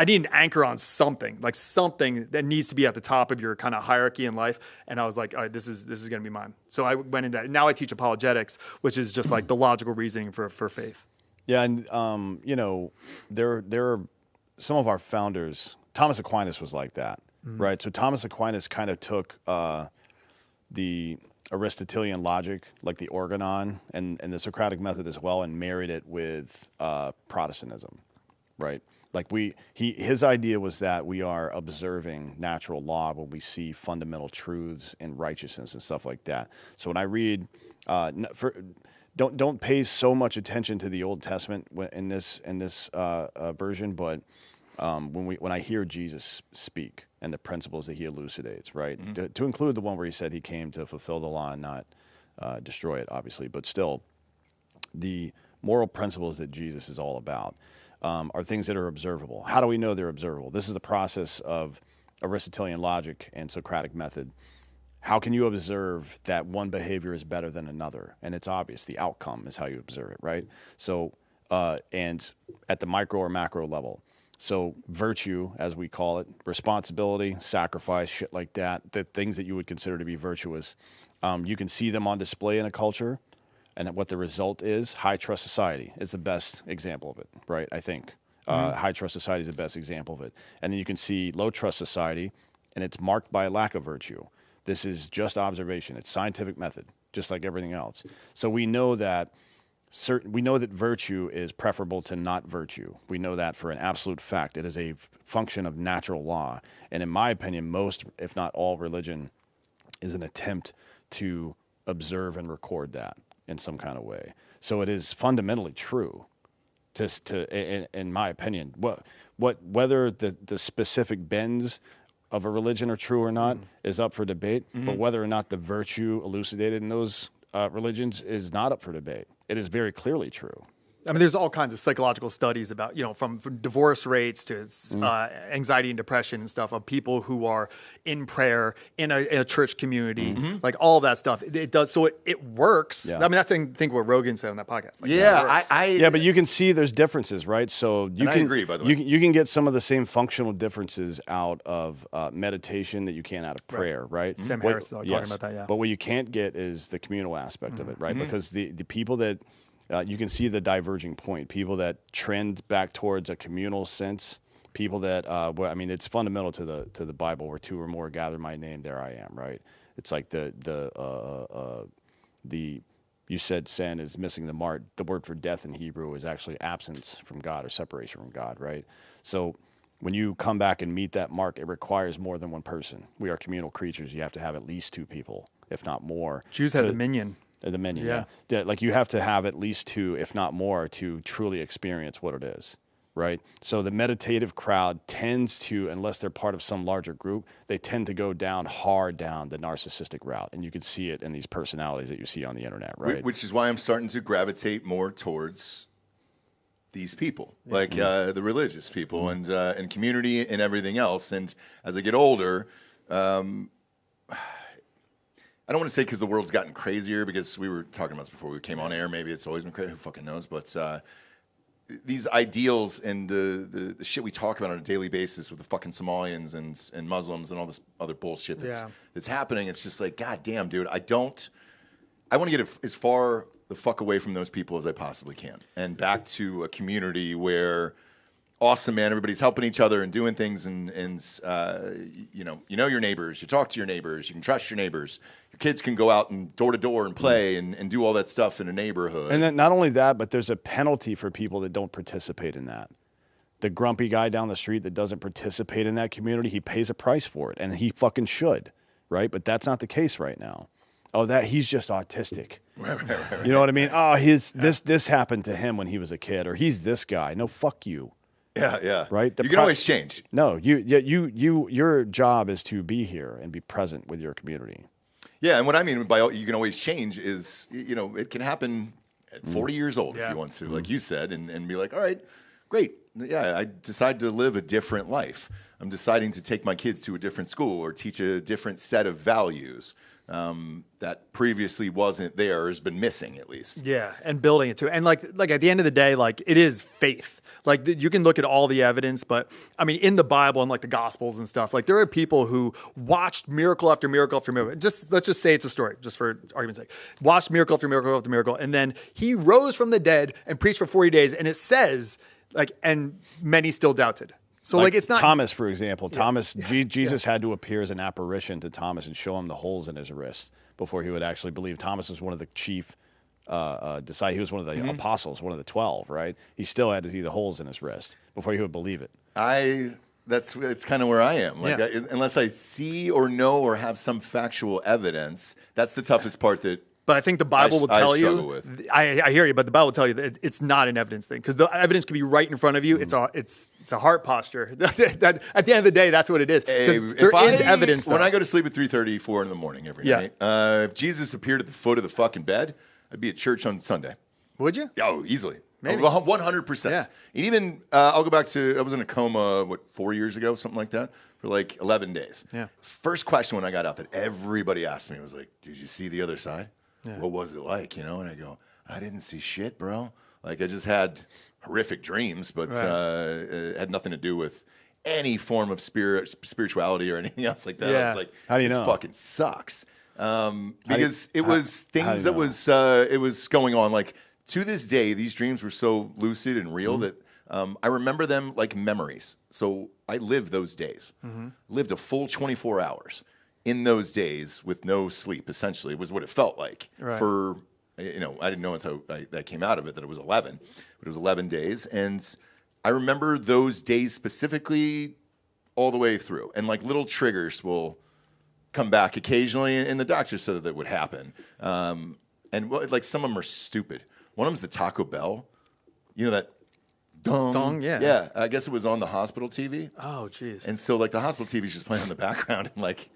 need an anchor on something, like something that needs to be at the top of your kind of hierarchy in life. And I was like, all right, this is going to be mine. So I went into that. Now I teach apologetics, which is just like the logical reasoning for faith. Yeah, and there are some of our founders. Thomas Aquinas was like that, right? So Thomas Aquinas kind of took the Aristotelian logic, like the organon and the Socratic method as well, and married it with Protestantism, right? Like his idea was that we are observing natural law when we see fundamental truths and righteousness and stuff like that. So when I read, don't pay so much attention to the Old Testament in this version, but when I hear Jesus speak and the principles that he elucidates, right, to include the one where he said he came to fulfill the law and not destroy it, obviously, but still, the moral principles that Jesus is all about are things that are observable. How do we know they're observable? This is the process of Aristotelian logic and Socratic method. How can you observe that one behavior is better than another? And it's obvious. The outcome is how you observe it, right? So, and at the micro or macro level. So virtue, as we call it, responsibility, sacrifice, shit like that, the things that you would consider to be virtuous, you can see them on display in a culture. And what the result is, high trust society is the best example of it, right? I think. High trust society is the best example of it. And then you can see low trust society, and it's marked by a lack of virtue. This is just observation. It's scientific method, just like everything else. So we know that virtue is preferable to not virtue. We know that for an absolute fact. It is a function of natural law. And in my opinion, most, if not all, religion is an attempt to observe and record that in some kind of way. So it is fundamentally true, in my opinion. Whether the specific bends of a religion are true or not is up for debate, but whether or not the virtue elucidated in those religions is not up for debate. It is very clearly true. I mean, there's all kinds of psychological studies about, from divorce rates to anxiety and depression and stuff of people who are in prayer in a church community, like all that stuff. It does. So it works. Yeah. I mean, that's, I think, what Rogan said on that podcast. Like, yeah, but you can see there's differences, right? So I agree, by the way. You can get some of the same functional differences out of meditation that you can out of prayer, right? Sam Harris is talking about that, yeah. But what you can't get is the communal aspect of it, right? Because the people that you can see the diverging point. People that trend back towards a communal sense. People that, it's fundamental to the Bible, where two or more gather my name, there I am. Right? It's like you said sin is missing the mark. The word for death in Hebrew is actually absence from God or separation from God. Right? So when you come back and meet that mark, it requires more than one person. We are communal creatures. You have to have at least two people, if not more. Jews have dominion. The menu, yeah. Like you have to have at least two, if not more, to truly experience what it is, right? So the meditative crowd tends to, unless they're part of some larger group, they tend to go hard down the narcissistic route. And you can see it in these personalities that you see on the internet, right? Which is why I'm starting to gravitate more towards these people, like the religious people and community and everything else. And as I get older, I don't want to say because the world's gotten crazier, because we were talking about this before we came on air. Maybe it's always been crazy. Who fucking knows? But these ideals and the shit we talk about on a daily basis with the fucking Somalians and Muslims and all this other bullshit that's happening. It's just like, God damn, dude. I want to get as far the fuck away from those people as I possibly can, and back to a community where, awesome, man, everybody's helping each other and doing things, and you know your neighbors, you talk to your neighbors, you can trust your neighbors. Your kids can go out and door to door and play and do all that stuff in a neighborhood. And then not only that, but there's a penalty for people that don't participate in that. The grumpy guy down the street that doesn't participate in that community, he pays a price for it, and he fucking should, right? But that's not the case right now. Oh, he's just autistic. Right. You know what I mean? Oh, this happened to him when he was a kid, or he's this guy. No, fuck you. Yeah. Right? You can always change. No, your job is to be here and be present with your community. Yeah, and what I mean by you can always change is, it can happen at 40 years old if you want to, like you said, and be like, all right, great. Yeah, I decide to live a different life. I'm deciding to take my kids to a different school or teach a different set of values. that previously wasn't there has been missing at least. Yeah, and building it too. And like at the end of the day, like it is faith. Like you can look at all the evidence, but I mean, in the Bible and like the Gospels and stuff, like there are people who watched miracle after miracle after miracle. Let's just say it's a story, just for argument's sake. Watched miracle after miracle after miracle, and then he rose from the dead and preached for 40 days. And it says like, and many still doubted. So like it's not Thomas, for example. Thomas, Jesus had to appear as an apparition to Thomas and show him the holes in his wrists before he would actually believe. Thomas was one of the chief disciples. He was one of the apostles, one of the 12, right? He still had to see the holes in his wrist before he would believe it. It's kind of where I am. Like unless I see or know or have some factual evidence, that's the toughest part that. But I think the Bible will tell struggle you. with. I hear you, but the Bible will tell you that it's not an evidence thing because the evidence could be right in front of you. It's a heart posture. That at the end of the day, that's what it is. There is evidence. When I go to sleep at 3:30, 4 in the morning every night, if Jesus appeared at the foot of the fucking bed, I'd be at church on Sunday. Would you? Oh, easily. Maybe. 100%. Yeah. And even I'll go back to I was in a coma 4 years ago, something like that, for like 11 days. Yeah. First question when I got out that everybody asked me was like, "Did you see the other side? Yeah. What was it like?" You know, and I go, "I didn't see shit, bro. Like I just had horrific dreams, but it had nothing to do with any form of spirituality or anything else like that." Yeah. I was like, How do you this know? fucking sucks. Because it was things that it was going on. Like to this day, these dreams were so lucid and real that I remember them like memories. So I lived those days, lived a full 24 hours. In those days with no sleep, essentially, was what it felt like for, I didn't know until I came out of it that it was 11, but it was 11 days. And I remember those days specifically all the way through. And like little triggers will come back occasionally, and the doctor said that would happen. And like some of them are stupid. One of them's the Taco Bell, that dong. Yeah, I guess it was on the hospital TV. Oh, jeez. And so like the hospital TV is just playing in the background and like.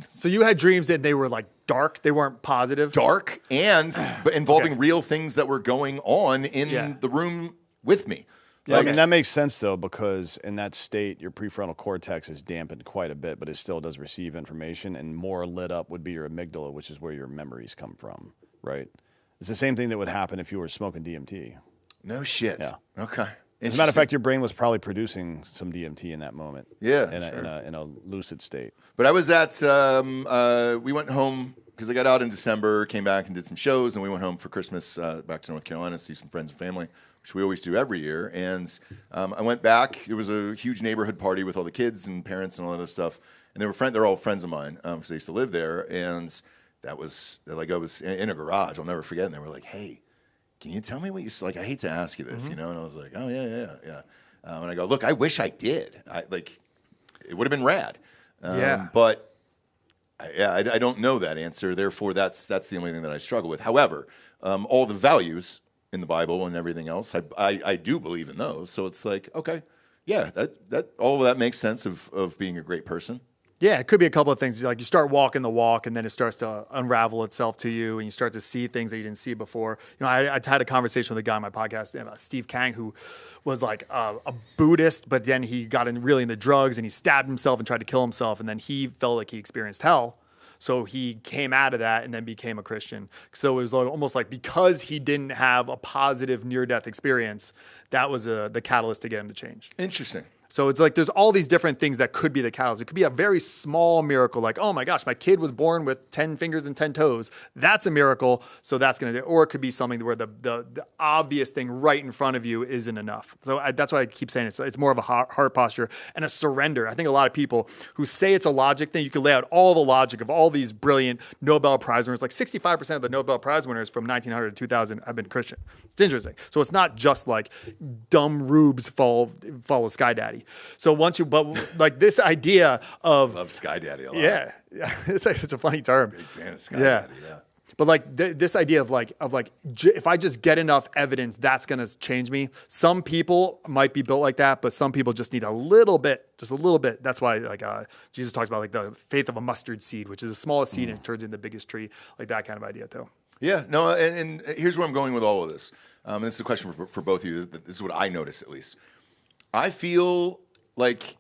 So you had dreams that they were like dark. They weren't positive. Dark but involving real things that were going on in the room with me. Yeah, I mean, that makes sense, though, because in that state, your prefrontal cortex is dampened quite a bit, but it still does receive information, and more lit up would be your amygdala, which is where your memories come from, right? It's the same thing that would happen if you were smoking DMT. No shit. Yeah. Okay. As a matter of fact, your brain was probably producing some DMT in that moment. Yeah. In a lucid state. But I was at, we went home because I got out in December, came back and did some shows, and we went home for Christmas back to North Carolina to see some friends and family, which we always do every year. And I went back. It was a huge neighborhood party with all the kids and parents and all that other stuff. And they're all friends of mine because they used to live there. And that was like I was in a garage. I'll never forget. And they were like, "Hey, can you tell me what you saw?" Like, I hate to ask you this, And I was like, "Oh, yeah. And I go, "Look, I wish I did. It would have been rad." But I don't know that answer. Therefore, that's the only thing that I struggle with. However, all the values in the Bible and everything else, I do believe in those. So it's like, okay, yeah, that all of that makes sense of being a great person. Yeah, it could be a couple of things. Like you start walking the walk, and then it starts to unravel itself to you, and you start to see things that you didn't see before. I had a conversation with a guy on my podcast, Steve Kang, who was like a Buddhist, but then he got really into drugs, and he stabbed himself and tried to kill himself, and then he felt like he experienced hell. So he came out of that and then became a Christian. So it was almost like because he didn't have a positive near-death experience, that was the catalyst to get him to change. Interesting. So it's like there's all these different things that could be the catalyst. It could be a very small miracle, like, oh my gosh, my kid was born with 10 fingers and 10 toes. That's a miracle, so that's going to do. Or it could be something where the obvious thing right in front of you isn't enough. So that's why I keep saying it's more of a heart posture and a surrender. I think a lot of people who say it's a logic thing, you can lay out all the logic of all these brilliant Nobel Prize winners. Like 65% of the Nobel Prize winners from 1900 to 2000 have been Christian. It's interesting. So it's not just like dumb rubes follow Sky Daddy. So but like this idea of love Sky Daddy a lot. Yeah, it's a funny term. Big fan of Sky Daddy. Yeah. But like this idea of if I just get enough evidence, that's gonna change me. Some people might be built like that, but some people just need a little bit. That's why Jesus talks about like the faith of a mustard seed, which is the smallest seed and it turns into the biggest tree, like that kind of idea too. Yeah, no, and here's where I'm going with all of this. And this is a question for both of you. This is what I notice, at least. I feel like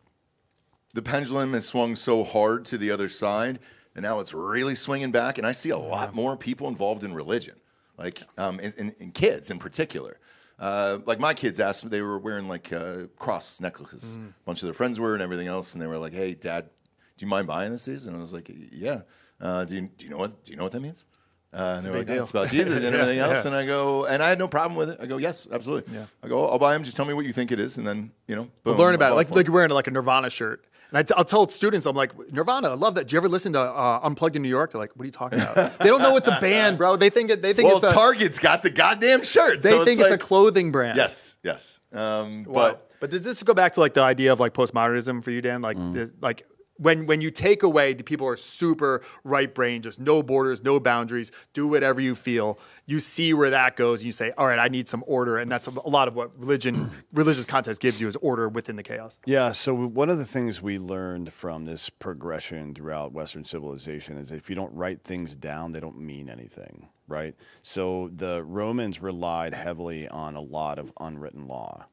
the pendulum has swung so hard to the other side and now it's really swinging back. And I see a lot more people involved in religion, like in kids in particular. Like my kids asked me, they were wearing like cross necklaces. A bunch of their friends were and everything else, and they were like, "Hey, Dad, do you mind buying this?" And I was like, "Yeah." Do you know what that means? And they were like, "Yeah, it's about Jesus and everything else." And I go, and I had no problem with it. I go, "Yes, absolutely." Yeah. I go, "I'll buy them. Just tell me what you think it is, and then boom, we'll learn about it." Like you're wearing like a Nirvana shirt. And I'll tell students, I'm like, Nirvana, I love that. Do you ever listen to Unplugged in New York? They're like, what are you talking about? They don't know it's a band, bro. They think it's Target's got the goddamn shirt. They think it's a clothing brand. Yes. But does this go back to like the idea of like postmodernism for you, Dan? Like, when you take away the people are super right brain, just no borders, no boundaries, do whatever you feel, you see where that goes and you say, all right, I need some order. And that's a lot of what religious context gives you is order within the chaos. Yeah. So one of the things we learned from this progression throughout Western civilization is if you don't write things down, they don't mean anything. Right. So the Romans relied heavily on a lot of unwritten law.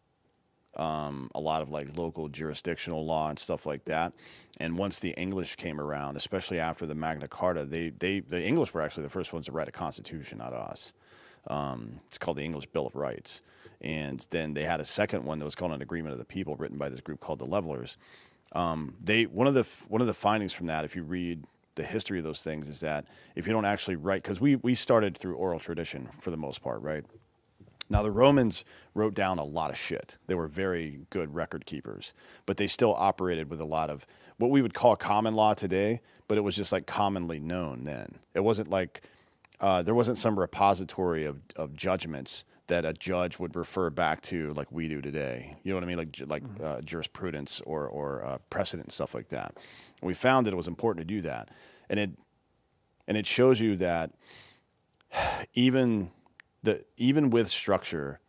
A lot of like local jurisdictional law and stuff like that. And once the English came around, especially after the Magna Carta, the English were actually the first ones to write a constitution, not us. It's called the English Bill of Rights. And then they had a second one that was called an Agreement of the People, written by this group called the Levelers. One of the findings from that, if you read the history of those things, is that if you don't actually write, because we started through oral tradition for the most part, right? Now, the Romans wrote down a lot of shit. They were very good record keepers, but they still operated with a lot of what we would call common law today, but it was just like commonly known then. It wasn't like there wasn't some repository of judgments that a judge would refer back to like we do today. You know what I mean? Like jurisprudence or precedent and stuff like that. And we found that it was important to do that. And it shows you that even with structure,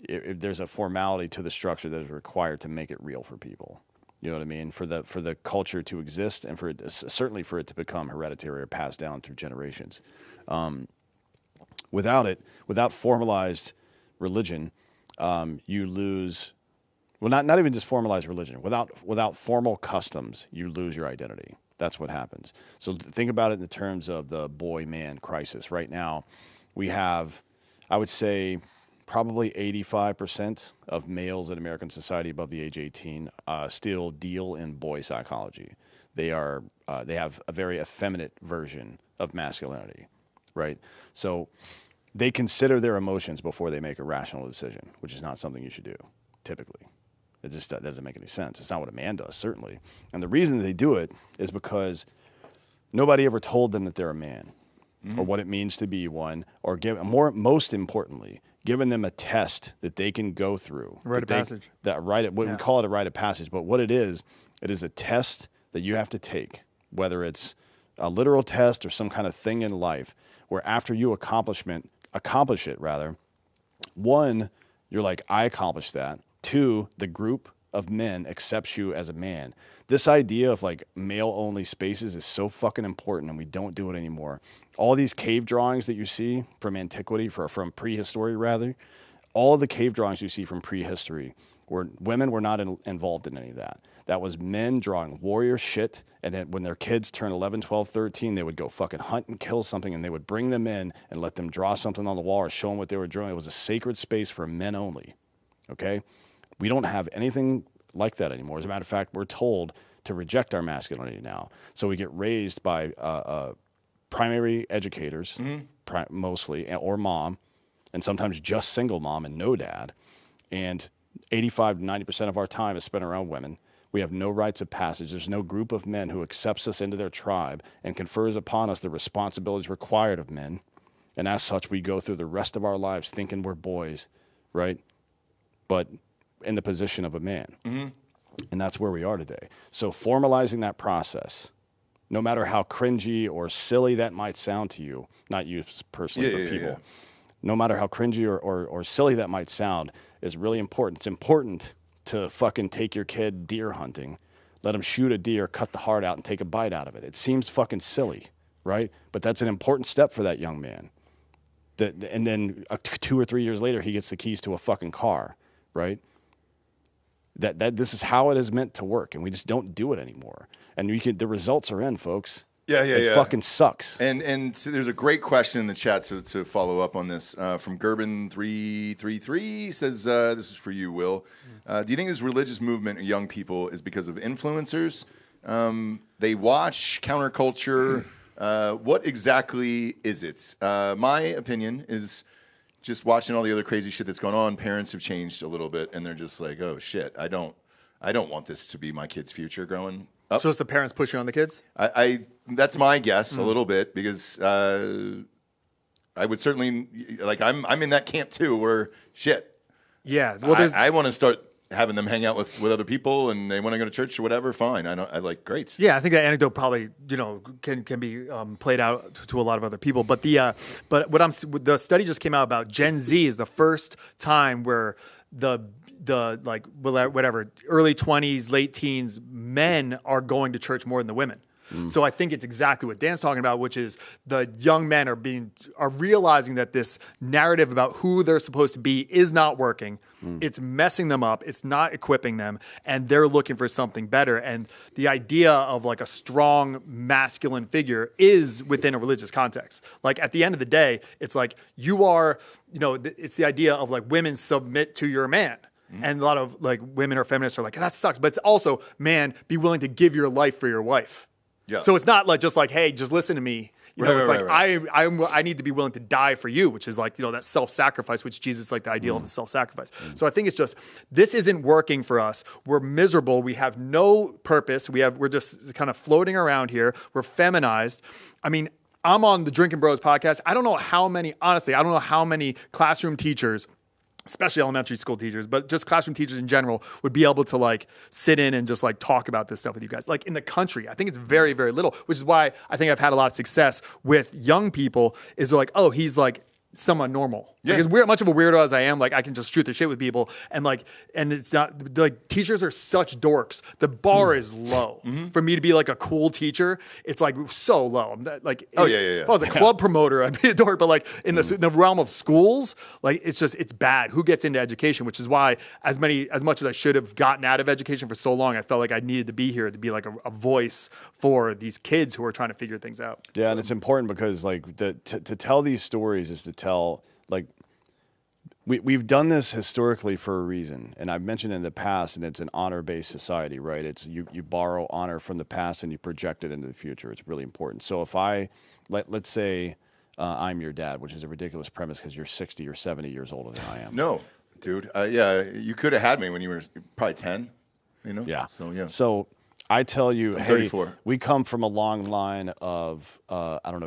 there's a formality to the structure that is required to make it real for people. You know what I mean? For the culture to exist and certainly for it to become hereditary or passed down through generations. Without formalized religion, you lose. Well, not even just formalized religion. Without formal customs, you lose your identity. That's what happens. So think about it in the terms of the boy-man crisis. Right now, we have, I would say, probably 85% of males in American society above the age 18 still deal in boy psychology. They have a very effeminate version of masculinity, right? So they consider their emotions before they make a rational decision, which is not something you should do, typically. It just doesn't make any sense. It's not what a man does, certainly. And the reason they do it is because nobody ever told them that they're a man. Or what it means to be one, or most importantly, giving them a test that they can go through. Rite of passage. We call it a rite of passage, but what it is a test that you have to take, whether it's a literal test or some kind of thing in life, where after you accomplish it, one, you're like, I accomplished that. Two, the group of men accepts you as a man. This idea of like male-only spaces is so fucking important, and we don't do it anymore. All these cave drawings that you see from antiquity, from prehistory rather, all the cave drawings you see from prehistory, where women were not involved in any of that. That was men drawing warrior shit, and then when their kids turned 11, 12, 13, they would go fucking hunt and kill something, and they would bring them in and let them draw something on the wall or show them what they were drawing. It was a sacred space for men only, okay? We don't have anything like that anymore. As a matter of fact, we're told to reject our masculinity now. So we get raised by primary educators, mostly, or mom, and sometimes just single mom and no dad. And 85 to 90% of our time is spent around women. We have no rites of passage. There's no group of men who accepts us into their tribe and confers upon us the responsibilities required of men. And as such, we go through the rest of our lives thinking we're boys, right? But in the position of a man. And that's where we are today. So formalizing that process, no matter how cringy or silly that might sound to you, not you personally, but people, no matter how cringy or silly that might sound, is really important. It's important to fucking take your kid deer hunting, let him shoot a deer, cut the heart out, and take a bite out of it. It seems fucking silly, right? But that's an important step for that young man. And then 2 or 3 years later, he gets the keys to a fucking car, right? That this is how it is meant to work, and we just don't do it anymore. And the results are in, folks. It fucking sucks. And so there's a great question in the chat to follow up on this from Gerben333 says, this is for you, Will. Do you think this religious movement of young people is because of influencers? They watch counterculture. What exactly is it? My opinion is just watching all the other crazy shit that's going on. Parents have changed a little bit, and they're just like, oh shit, I don't want this to be my kid's future growing up. So it's the parents pushing on the kids? I that's my guess a little bit, because I would certainly, like, I'm in that camp too, where shit. Yeah. Well, I want to start having them hang out with other people, and they want to go to church or whatever. Fine. I like, great. Yeah, I think that anecdote probably can be played out to a lot of other people. But the study just came out about Gen Z is the first time where the like whatever early 20s, late teens men are going to church more than the women. So I think it's exactly what Dan's talking about, which is the young men are realizing that this narrative about who they're supposed to be is not working. It's messing them up. It's not equipping them, and they're looking for something better. And the idea of like a strong masculine figure is within a religious context. Like at the end of the day, it's like you are, it's the idea of like women submit to your man. And a lot of like women or feminists are like, that sucks. But it's also, man, be willing to give your life for your wife. Yeah. So it's not like just like, hey, just listen to me. I need to be willing to die for you, which is like, that self-sacrifice, which Jesus is like the ideal of the self-sacrifice. So I think it's just, this isn't working for us. We're miserable. We have no purpose. We're just kind of floating around here. We're feminized. I mean, I'm on the Drinkin Bros podcast. I don't know how many classroom teachers, especially elementary school teachers, but just classroom teachers in general, would be able to like sit in and just like talk about this stuff with you guys. Like in the country, I think it's very, very little, which is why I think I've had a lot of success with young people is they're like, oh, he's like somewhat normal. Yeah. Like, as much of a weirdo as I am, like I can just shoot the shit with people, and it's not like teachers are such dorks. The bar is low for me to be like a cool teacher. It's like so low. Like if I was a club promoter, I'd be a dork. But like in the realm of schools, like it's bad. Who gets into education? Which is why as much as I should have gotten out of education for so long, I felt like I needed to be here to be like a voice for these kids who are trying to figure things out. Yeah, and it's important because like to tell these stories is to tell like. We've done this historically for a reason, and I've mentioned in the past, and it's an honor-based society, right? It's you borrow honor from the past and you project it into the future. It's really important. So if let's say I'm your dad, which is a ridiculous premise because you're 60 or 70 years older than I am. No, dude. You could have had me when you were probably 10. Yeah. So yeah. So I tell you, I'm hey, 34. We come from a long line of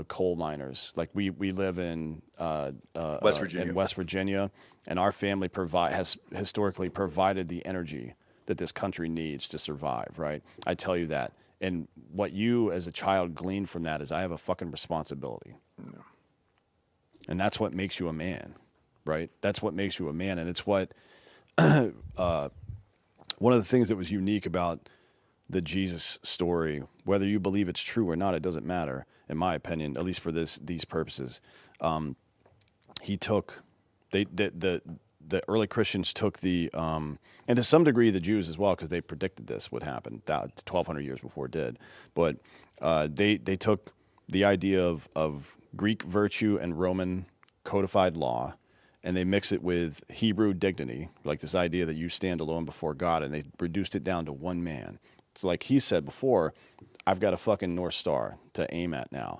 coal miners. Like we live in West Virginia, and our family has historically provided the energy that this country needs to survive. Right? I tell you that, and what you as a child glean from that is I have a fucking responsibility, and that's what makes you a man, right? That's what makes you a man, and it's what one of the things that was unique about the Jesus story, whether you believe it's true or not, it doesn't matter, in my opinion, at least for these purposes. The early Christians took and to some degree the Jews as well, because they predicted this would happen 1,200 years before it did. But they took the idea of Greek virtue and Roman codified law, and they mix it with Hebrew dignity, like this idea that you stand alone before God, and they reduced it down to one man. It's like he said before, I've got a fucking North Star to aim at now.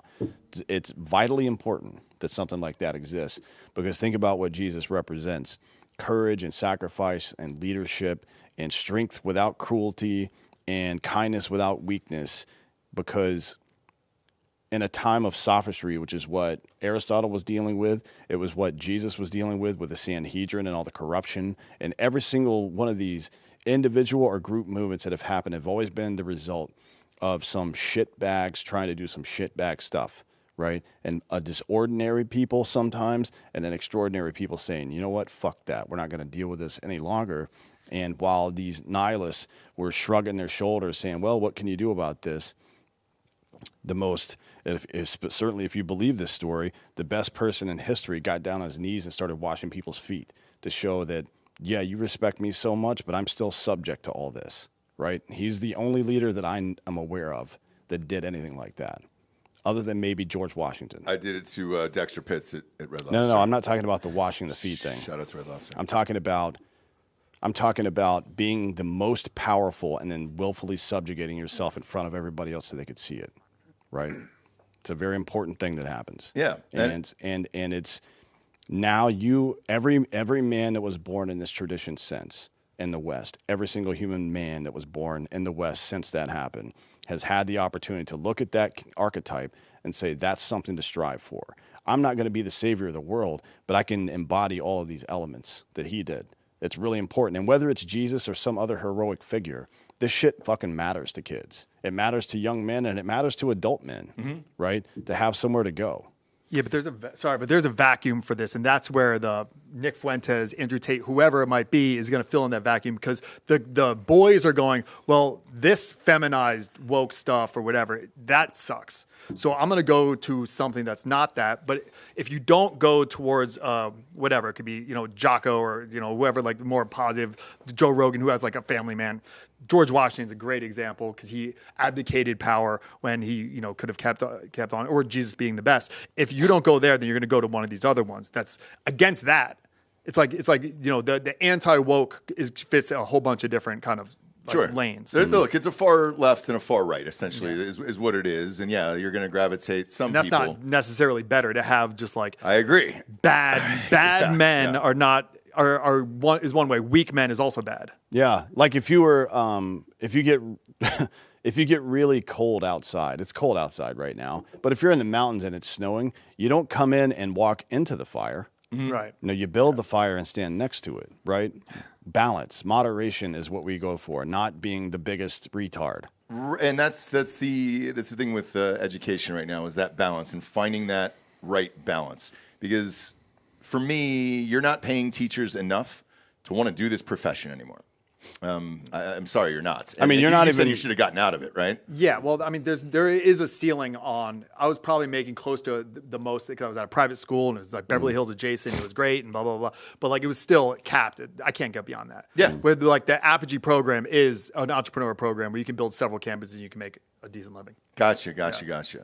It's vitally important that something like that exists, because think about what Jesus represents: courage and sacrifice and leadership and strength without cruelty and kindness without weakness. Because in a time of sophistry, which is what Aristotle was dealing with, it was what Jesus was dealing with the Sanhedrin and all the corruption, and every single one of these individual or group movements that have happened have always been the result of some shitbags trying to do some shitbag stuff, right? And a disordinary people sometimes, and then extraordinary people saying, you know what, fuck that. We're not going to deal with this any longer. And while these nihilists were shrugging their shoulders saying, well, what can you do about this? Certainly if you believe this story, the best person in history got down on his knees and started washing people's feet to show that, yeah, you respect me so much, but I'm still subject to all this, right? He's the only leader that I'm aware of that did anything like that. other than maybe George Washington. I did it to Dexter Pitts at Red Lobster. No, I'm not talking about the washing the feet thing. Shout out to Red Lobster. I'm talking about being the most powerful and then willfully subjugating yourself in front of everybody else so they could see it, right? It's a very important thing that happens. Yeah, and it's now every man that was born in this tradition since in the West, every single human man that was born in the West since that happened has had the opportunity to look at that archetype and say that's something to strive for. I'm not going to be the savior of the world, but I can embody all of these elements that he did. It's really important. And whether it's Jesus or some other heroic figure, this shit fucking matters to kids. It matters to young men and it matters to adult men, right? To have somewhere to go. Yeah, but there's a vacuum for this, and that's where the Nick Fuentes, Andrew Tate, whoever it might be, is going to fill in that vacuum because the boys are going, well, this feminized woke stuff or whatever, that sucks. So I'm going to go to something that's not that. But if you don't go towards whatever, it could be, Jocko or, whoever, like the more positive, Joe Rogan, who has like a family man. George Washington's a great example because he abdicated power when he, could have kept on, or Jesus being the best. If you don't go there, then you're going to go to one of these other ones that's against that. It's like the anti-woke fits a whole bunch of different kind of lanes. Look, it's a far left and a far right, essentially, is what it is. And yeah, you're going to gravitate some and that's people. Not necessarily better to have just like I agree. Bad men are not. Is one way. Weak men is also bad. Yeah, like if you were, if you get really cold outside, it's cold outside right now. But if you're in the mountains and it's snowing, you don't come in and walk into the fire. Right. No, you build the fire and stand next to it. Right. Balance, moderation is what we go for, not being the biggest retard. And that's the thing with education right now is that balance and finding that right balance because. For me, you're not paying teachers enough to want to do this profession anymore. I'm sorry, you're not. I mean, you're not even. You should have gotten out of it, right? Yeah. Well, I mean, there is a ceiling on. I was probably making close to the most because I was at a private school and it was like Beverly Hills adjacent. It was great and blah blah blah. But like it was still capped. I can't get beyond that. Yeah. Where like the Apogee program is an entrepreneur program where you can build several campuses and you can make a decent living. Gotcha.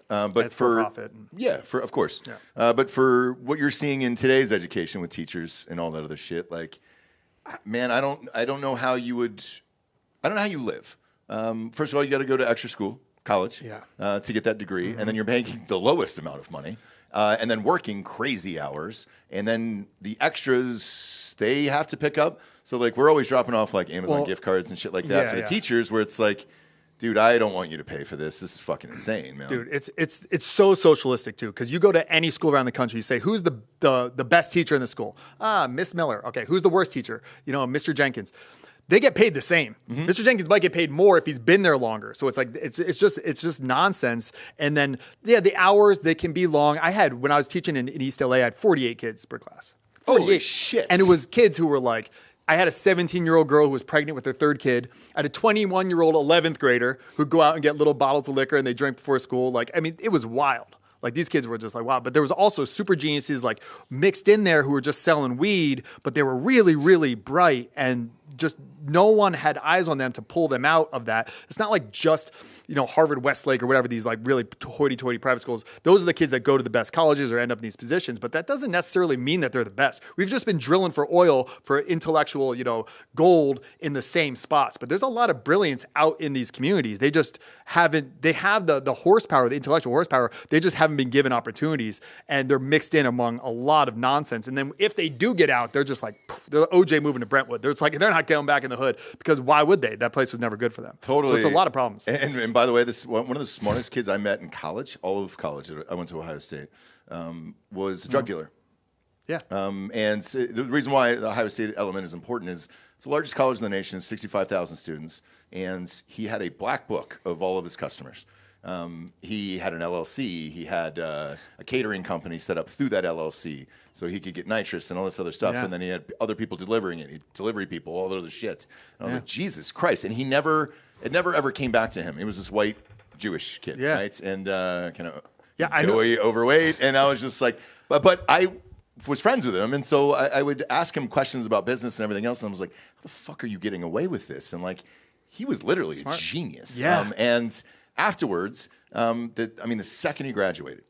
But for profit. Of course. Yeah. But for what you're seeing in today's education with teachers and all that other shit, like. Man, I don't know how you would. I don't know how you live. First of all, you got to go to extra school, college, to get that degree, and then you're making the lowest amount of money, and then working crazy hours, and then the extras they have to pick up. So like we're always dropping off like Amazon gift cards and shit like that for the teachers, where it's like. Dude, I don't want you to pay for this. This is fucking insane, man. Dude, it's so socialistic too, because you go to any school around the country, you say, who's the best teacher in the school? Miss Miller. Okay, who's the worst teacher? Mr. Jenkins. They get paid the same. Mr. Jenkins might get paid more if he's been there longer. So it's like it's just nonsense. And then the hours they can be long. When I was teaching in East LA, I had 48 kids per class. 48. Holy shit! And it was kids who were like. I had a 17-year-old girl who was pregnant with her third kid. I had a 21-year-old 11th grader who'd go out and get little bottles of liquor and they drink before school. Like, I mean, it was wild. Like, these kids were just like, wow. But there was also super geniuses, like, mixed in there who were just selling weed, but they were really, really bright and just no one had eyes on them to pull them out of that. It's not like just, Harvard, Westlake, or whatever, these like really hoity-toity private schools. Those are the kids that go to the best colleges or end up in these positions, but that doesn't necessarily mean that they're the best. We've just been drilling for oil, for intellectual, gold in the same spots. But there's a lot of brilliance out in these communities. They just haven't, they have the horsepower, the intellectual horsepower. They just haven't been given opportunities, and they're mixed in among a lot of nonsense. And then if they do get out, they're just like, they're OJ moving to Brentwood. They're not going back in the hood because why would they? That place was never good for them. Totally. So it's a lot of problems. And by the way, this one of the smartest kids I met in college, all of college, I went to Ohio State, was a drug dealer. Yeah. And the reason why the Ohio State element is important is it's the largest college in the nation, 65,000 students, and he had a black book of all of his customers. He had an LLC. He had a catering company set up through that LLC so he could get nitrous and all this other stuff. Yeah. And then he had other people delivering it, delivery people, all that other shit. And I was like, Jesus Christ. And it never ever came back to him. He was this white Jewish kid, right? And kind of overweight. And I was just like, but I was friends with him. And so I would ask him questions about business and everything else. And I was like, how the fuck are you getting away with this? And like, he was literally a genius. Yeah. And afterwards, the second he graduated,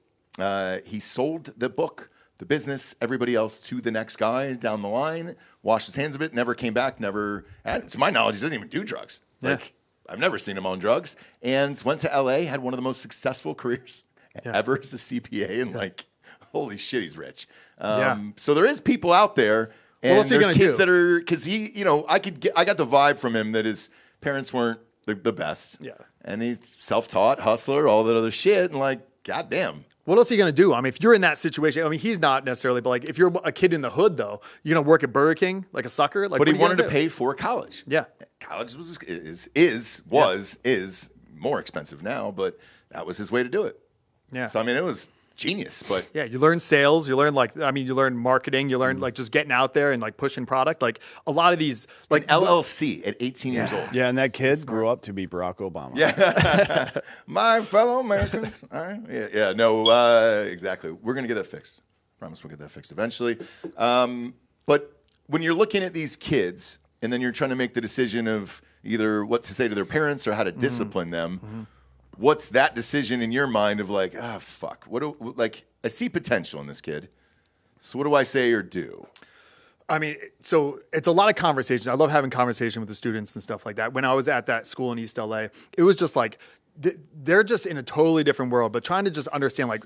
he sold the book, the business, everybody else to the next guy down the line, washed his hands of it, never came back, and to my knowledge, he doesn't even do drugs. Like, I've never seen him on drugs, and went to LA, had one of the most successful careers ever as a CPA, and like, holy shit, he's rich. So there is people out there, and there's kids that are, because he, I got the vibe from him that his parents weren't the best. Yeah. And he's self-taught, hustler, all that other shit, and like, goddamn. What else are you going to do? I mean, if you're in that situation, I mean, he's not necessarily, but like if you're a kid in the hood, though, you're going to work at Burger King like a sucker. Like, but he wanted to pay for college. Yeah. College is more expensive now, but that was his way to do it. Yeah. So, I mean, it was genius, but yeah, you learn sales, you learn you learn marketing, you learn like just getting out there and like pushing product. Like a lot of these, like an LLC at 18 years old. Yeah, and that kid grew up to be Barack Obama. Yeah, my fellow Americans. All right. Yeah. No, exactly. We're gonna get that fixed. Promise we'll get that fixed eventually. But when you're looking at these kids, and then you're trying to make the decision of either what to say to their parents or how to discipline them. What's that decision in your mind of like, fuck? I see potential in this kid. So what do I say or do? I mean, so it's a lot of conversations. I love having conversation with the students and stuff like that. When I was at that school in East LA, it was just like, they're just in a totally different world, but trying to just understand like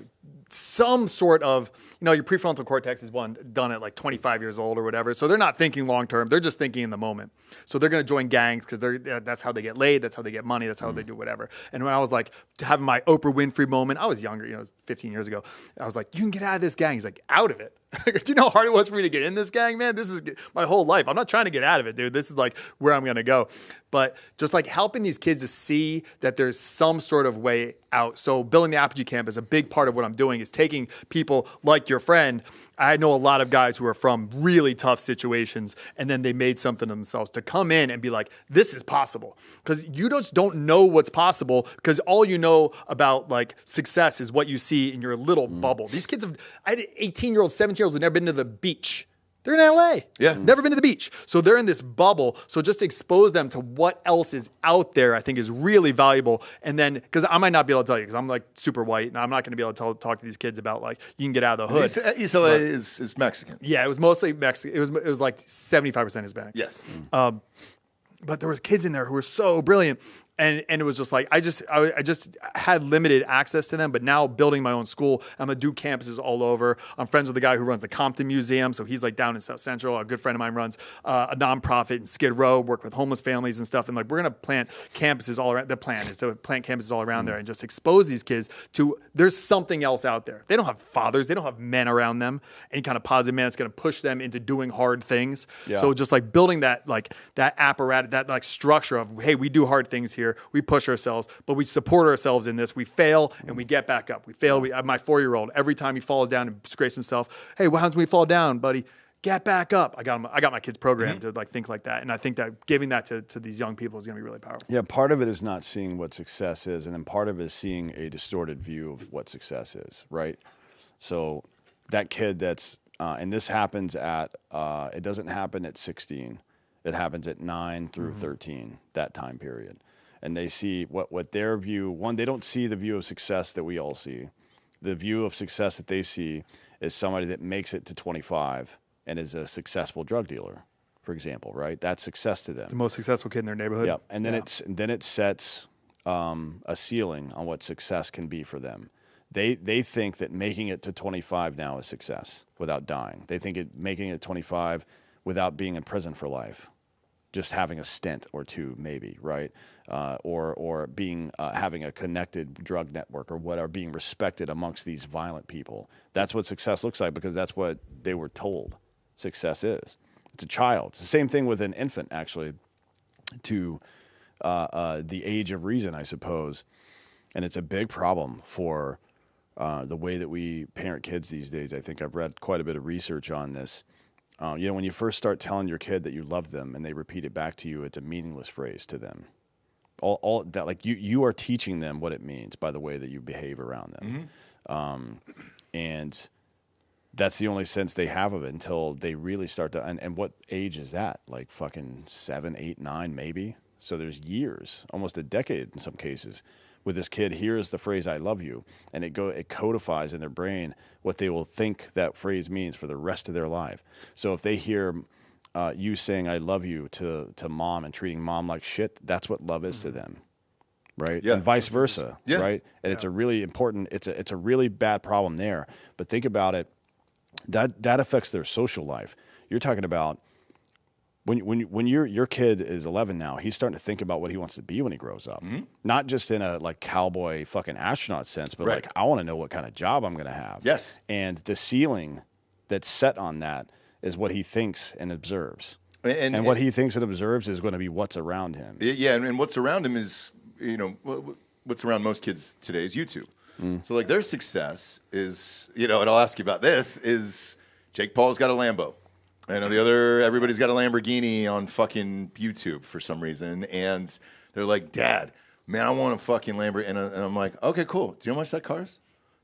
some sort of, your prefrontal cortex is done at like 25 years old or whatever. So they're not thinking long-term. They're just thinking in the moment. So they're going to join gangs because that's how they get laid. That's how they get money. That's how they do whatever. And when I was like having my Oprah Winfrey moment, I was younger, it was 15 years ago. I was like, you can get out of this gang. He's like, out of it? Do you know how hard it was for me to get in this gang, man? This is my whole life. I'm not trying to get out of it, dude. This is like where I'm going to go. But just like helping these kids to see that there's some sort of way out. So building the Apogee campus, a big part of what I'm doing is taking people like your friend. I know a lot of guys who are from really tough situations, and then they made something of themselves to come in and be like, this is possible. Because you just don't know what's possible because all you know about like success is what you see in your little bubble. These kids I had 18-year-olds, 17-year-olds who've never been to the beach. They're in LA. Yeah. Never been to the beach. So they're in this bubble. So just expose them to what else is out there, I think is really valuable. And then, because I might not be able to tell you, because I'm like super white, and I'm not going to be able to talk to these kids about like, you can get out of the hood. East LA is Mexican. Yeah, it was mostly Mexican. It was like 75% Hispanic. Yes. But there was kids in there who were so brilliant. And it was just like, I just had limited access to them, but now building my own school, I'm going to do campuses all over. I'm friends with the guy who runs the Compton Museum. So he's like down in South Central. A good friend of mine runs a nonprofit in Skid Row, work with homeless families and stuff. And like, we're going to plant campuses all around. The plan is to plant campuses all around there and just expose these kids to, there's something else out there. They don't have fathers. They don't have men around them. Any kind of positive man that's going to push them into doing hard things. Yeah. So just like building that apparatus, that like structure of, hey, we do hard things here. We push ourselves, but we support ourselves in this. We fail and we get back up. We fail. My 4-year-old, every time he falls down and scrapes himself, hey, what happens when we fall down, buddy? Get back up. I got my kids programmed to like think like that. And I think that giving that to these young people is going to be really powerful. Yeah, part of it is not seeing what success is, and then part of it is seeing a distorted view of what success is, right? So that kid that's, and this happens at, it doesn't happen at 16. It happens at 9 through 13, that time period. And they see what their view, one, they don't see the view of success that we all see. The view of success that they see is somebody that makes it to 25 and is a successful drug dealer, for example, right? That's success to them. The most successful kid in their neighborhood. Yep. And then it sets a ceiling on what success can be for them. They think that making it to 25 now is success without dying. They think making it 25 without being in prison for life, just having a stint or two, maybe, right? Or being having a connected drug network or whatever, being respected amongst these violent people. That's what success looks like because that's what they were told success is. It's a child. It's the same thing with an infant, actually, to the age of reason, I suppose. And it's a big problem for the way that we parent kids these days. I think I've read quite a bit of research on this. When you first start telling your kid that you love them and they repeat it back to you, it's a meaningless phrase to them. All that, like you are teaching them what it means by the way that you behave around them. And that's the only sense they have of it until they really start to, and what age is that? Like fucking 7, 8, 9, maybe So there's years, almost a decade in some cases, where this kid hears the phrase "I love you," and it codifies in their brain what they will think that phrase means for the rest of their life. So if they hear you saying "I love you" to mom and treating mom like shit, that's what love is to them, right? Yeah. And vice versa, Yeah. right? And it's a really important, it's a really bad problem there. But think about it, that affects their social life. You're talking about when your kid is 11 now, he's starting to think about what he wants to be when he grows up. Not just in a like cowboy fucking astronaut sense, but like I want to know what kind of job I'm going to have. Yes. And the ceiling that's set on that is what he thinks and observes. And what he thinks and observes is going to be what's around him. Yeah, and what's around him is, what's around most kids today is YouTube. So like their success is, and I'll ask you about this, is Jake Paul's got a Lambo. I know everybody's got a Lamborghini on fucking YouTube for some reason. And they're like, Dad, man, I want a fucking Lamborghini. And I'm like, okay, cool. Do you know how much that car is?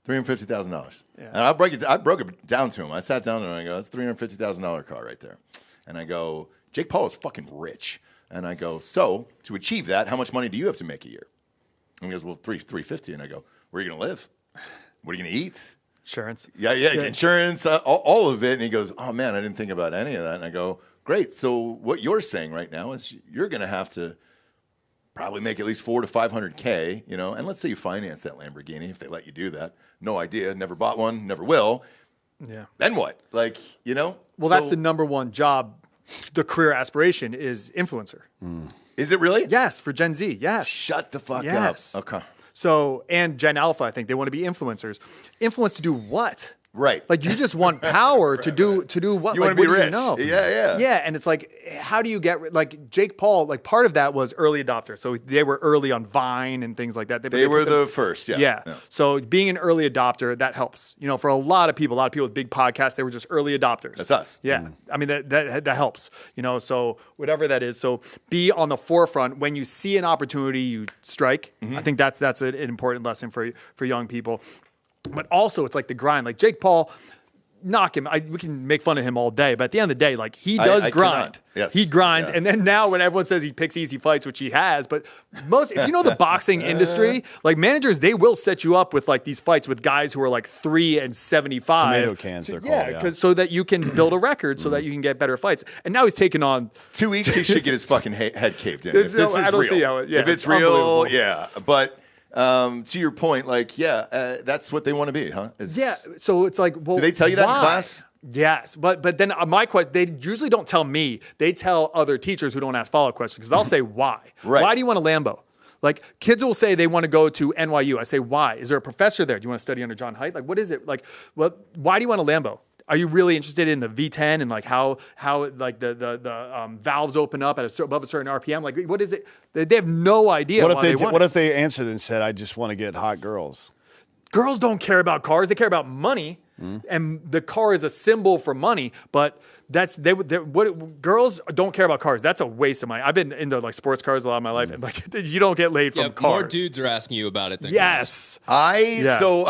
$350,000. Yeah. And I broke it down to him. I sat down and I go, that's a $350,000 car right there. And I go, Jake Paul is fucking rich. And I go, so to achieve that, how much money do you have to make a year? And he goes, well, $350. And I go, where are you going to live? What are you going to eat? Insurance. Yeah, insurance, all of it. And he goes, oh, man, I didn't think about any of that. And I go, great. So what you're saying right now is you're going to have to probably make at least $400,000 to $500K, and let's say you finance that Lamborghini, if they let you do that. No idea. Never bought one, never will. Yeah. Then what? Well, that's the number one job. The career aspiration is influencer. Is it really? Yes, for Gen Z. Yes. Shut the fuck Yes. up. Okay. So, and Gen Alpha, I think they want to be influencers. Influence to do what? Right. Like you just want power to do what? You like, want to be what do rich. you know? Yeah. Yeah, and it's like, how do you get like Jake Paul? Like part of that was early adopter. So they were early on Vine and things like that. They were the first. Yeah. So being an early adopter, that helps. For a lot of people with big podcasts, they were just early adopters. That's us. Yeah. I mean that helps. So whatever that is. So be on the forefront when you see an opportunity, you strike. I think that's an important lesson for young people. But also, it's like the grind. Like Jake Paul, knock him. We can make fun of him all day, but at the end of the day, like he does grind. Yes. He grinds. Yeah. And then now when everyone says he picks easy fights, which he has, but if you know the boxing industry, like managers, they will set you up with like these fights with guys who are like 3-75. Tomato cans, they're called. Yeah, so that you can build a record, so that you can get better fights. And now he's taking on 2 weeks. He should get his fucking head caved in. I don't see how it. Yeah, if it's real, yeah. But to your point, that's what they want to be, huh? So it's like, well, do they tell you that in class? Yes, but then my question, they usually don't tell me. They tell other teachers who don't ask follow-up questions because I'll say why. Right. Why do you want a Lambo? Like kids will say they want to go to NYU. I say why? Is there a professor there? Do you want to study under John Haidt? Like what is it? Like why do you want a Lambo? Are you really interested in the V10 and like how like the valves open up at above a certain RPM? Like what is it? They have no idea. What if they answered and said, "I just want to get hot girls"? Girls don't care about cars; they care about money, and the car is a symbol for money. But girls don't care about cars. That's a waste of money. I've been into like sports cars a lot of my life, and like you don't get laid from cars. More dudes are asking you about it than yes. girls.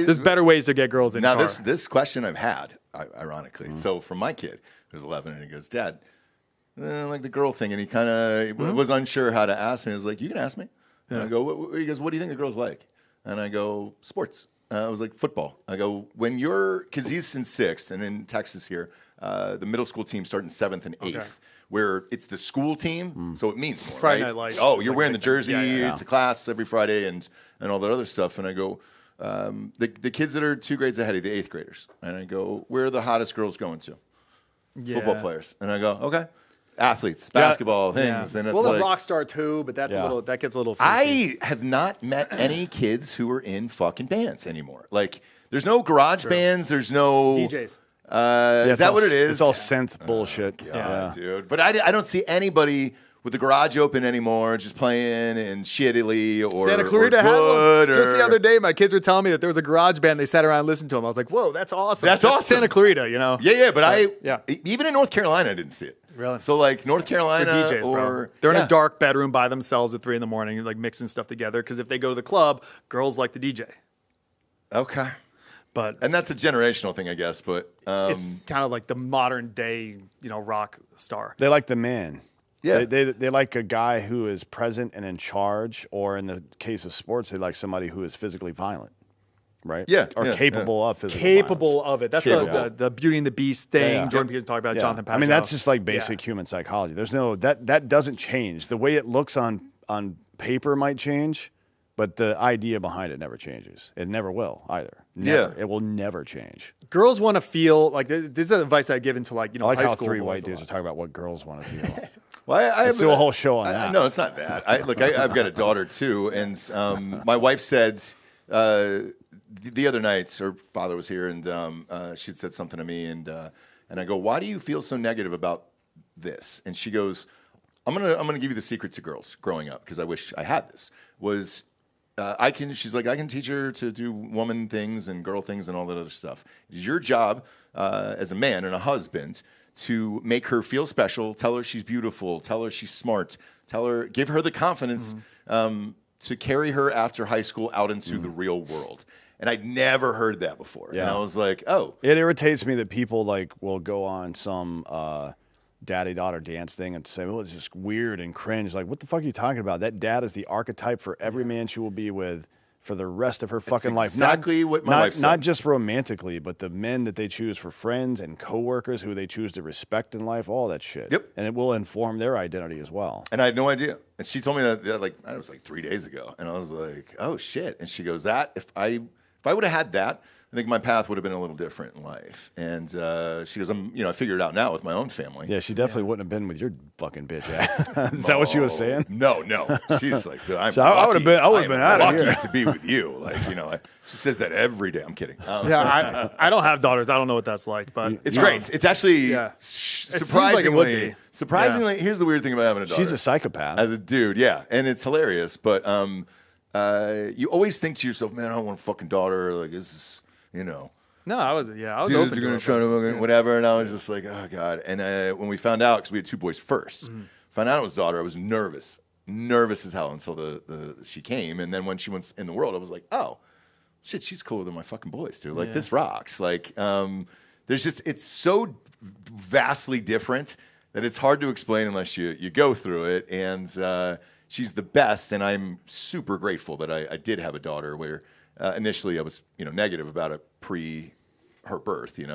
There's better ways to get girls in. Now this question I've had, ironically. So from my kid who's 11, and he goes, Dad, like the girl thing, and he kind of was unsure how to ask me. I was like, you can ask me. And I go, he goes, what do you think the girls like? And I go, sports. I was like, football. I go, because he's in 6th, and in Texas here, the middle school team start in 7th and 8th, where it's the school team, so it means more. Friday right? Night Lights. Oh, you're wearing the jersey. Yeah. It's a class every Friday, and all that other stuff. And I go, the kids that are 2 grades ahead of the 8th graders, and I go, where are the hottest girls going to? Football players. And I go, okay. Athletes, basketball, things. And it's there's like, rock star too, but that gets a little I have not met any kids who are in fucking bands anymore. Like, there's no garage bands. There's no DJs. Is that what it is? It's all synth bullshit. God, dude. But I don't see anybody with the garage open anymore, just playing in shittily or Santa Clarita or good. had one. Just the other day, my kids were telling me that there was a garage band. They sat around and listened to them. I was like, whoa, that's awesome. That's awesome. Santa Clarita, Yeah, but even in North Carolina, I didn't see it. Really? So like North Carolina, they're DJs, bro. They're in a dark bedroom by themselves at 3 a.m, like mixing stuff together. Because if they go to the club, girls like the DJ. Okay. And that's a generational thing, I guess. But it's kind of like the modern day, rock star. They like the man. Yeah. They like a guy who is present and in charge, or in the case of sports, they like somebody who is physically violent, right? Yeah, Or yeah, capable of physical Capable violence. of it. That's Capable. the Beauty and the Beast thing. Yeah. Jordan Peterson talked about. Yeah. Jonathan Pageau. I mean, that's just like basic human psychology. There's no that doesn't change. The way it looks on paper might change, but the idea behind it never changes. It never will either. Never. Yeah. It will never change. Girls want to feel like this is advice that I give into like I like high how school 3 boys white a dudes lot. are talking about what girls want to feel. Well, I Let's have do a whole show on that. No, it's not bad. I've got a daughter too, and my wife said the other night, her father was here, and she'd said something to me, and I go, "Why do you feel so negative about this?" And she goes, "I'm gonna give you the secret to girls growing up, because I wish I had this. Was she's like, I can teach her to do woman things and girl things and all that other stuff. It's your job as a man and a husband to make her feel special, tell her she's beautiful, tell her she's smart, give her the confidence to carry her after high school out into the real world." And I'd never heard that before. Yeah. And I was like, oh. It irritates me that people like will go on some daddy-daughter dance thing and say, "Well, it's just weird and cringe." Like, what the fuck are you talking about? That dad is the archetype for every man she will be with for the rest of her fucking life. Exactly what my wife said. Not just romantically, but the men that they choose for friends and coworkers who they choose to respect in life, all that shit. Yep. And it will inform their identity as well. And I had no idea. And she told me that like, it was like 3 days ago. And I was like, oh shit. And she goes, if I would have had that, I think my path would have been a little different in life. And she goes, I figured it out now with my own family. Yeah, she definitely wouldn't have been with your fucking bitch ass. Is that what she was saying? No. She's like, I would have been out of here. lucky to be with you. She says that every day. I'm kidding. Yeah, I don't have daughters. I don't know what that's like, but It's great. It's actually seems like it would be. surprisingly. Here's the weird thing about having a daughter. She's a psychopath. As a dude, yeah, and it's hilarious. But you always think to yourself, man, I don't want a fucking daughter. Like, this is, No, I was dudes open are to going it, to try to whatever. And I was just like, oh god. And when we found out, because we had 2 boys first, found out it was daughter, I was nervous as hell until she came. And then when she went in the world, I was like, oh shit, she's cooler than my fucking boys, dude. Like, this rocks. Like, it's so vastly different that it's hard to explain unless you go through it. And she's the best, and I'm super grateful that I did have a daughter. Where initially I was negative about it pre her birth. But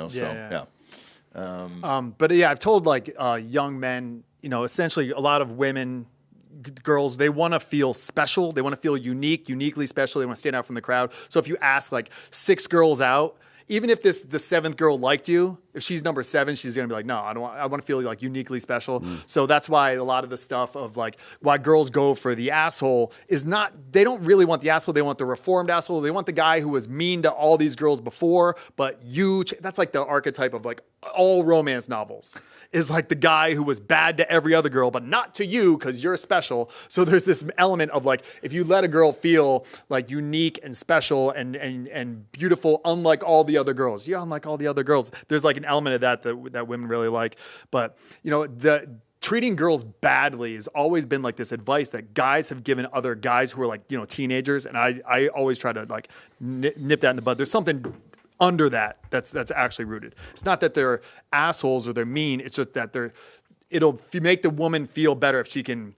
yeah, I've told like young men, essentially a lot of women, girls, they want to feel special. They want to feel uniquely special. They want to stand out from the crowd. So if you ask like 6 girls out, even if the 7th girl liked you, if she's number 7, she's gonna be like, no, I want to feel like uniquely special. So that's why a lot of the stuff of like why girls go for the asshole is not, they don't really want the asshole. They want the reformed asshole. They want the guy who was mean to all these girls before, but that's like the archetype of like all romance novels. Is like the guy who was bad to every other girl, but not to you because you're special. So there's this element of like, if you let a girl feel like unique and special and beautiful, unlike all the other girls, unlike all the other girls, there's like an element of that women really like. But the treating girls badly has always been like this advice that guys have given other guys who are like teenagers, and I always try to like nip that in the bud. There's something under that's actually rooted. It's not that they're assholes or they're mean. It's just that it'll make the woman feel better if she can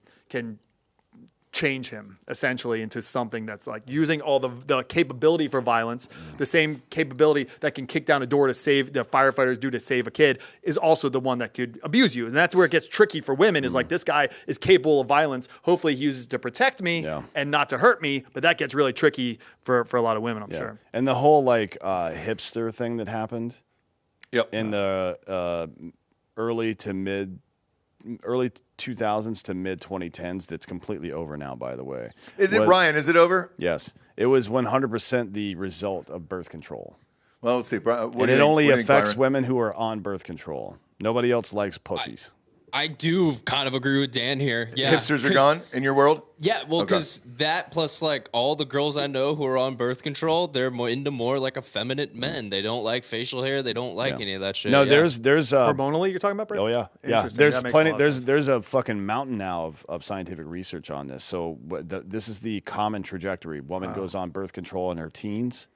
change him essentially into something that's like using all the capability for violence, the same capability that can kick down a door to save the firefighters do to save a kid is also the one that could abuse you. And that's where it gets tricky for women is like, this guy is capable of violence. Hopefully he uses it to protect me and not to hurt me. But that gets really tricky for a lot of women, I'm sure. And the whole like hipster thing that happened in the early 2000s to mid 2010s, that's completely over now, by the way. Is it, Ryan? Is it over? Yes. It was 100% the result of birth control. Well, let's see. It only affects women who are on birth control. Nobody else likes pussies. I do kind of agree with Dan here. Yeah, hipsters are gone in your world? Yeah, well, because that plus like all the girls I know who are on birth control, they're into more like effeminate men. They don't like facial hair. They don't like any of that shit. No, there's hormonally you're talking about birth? Oh yeah. There's plenty. There's a fucking mountain now of scientific research on this. So this is the common trajectory. Woman goes on birth control in her teens,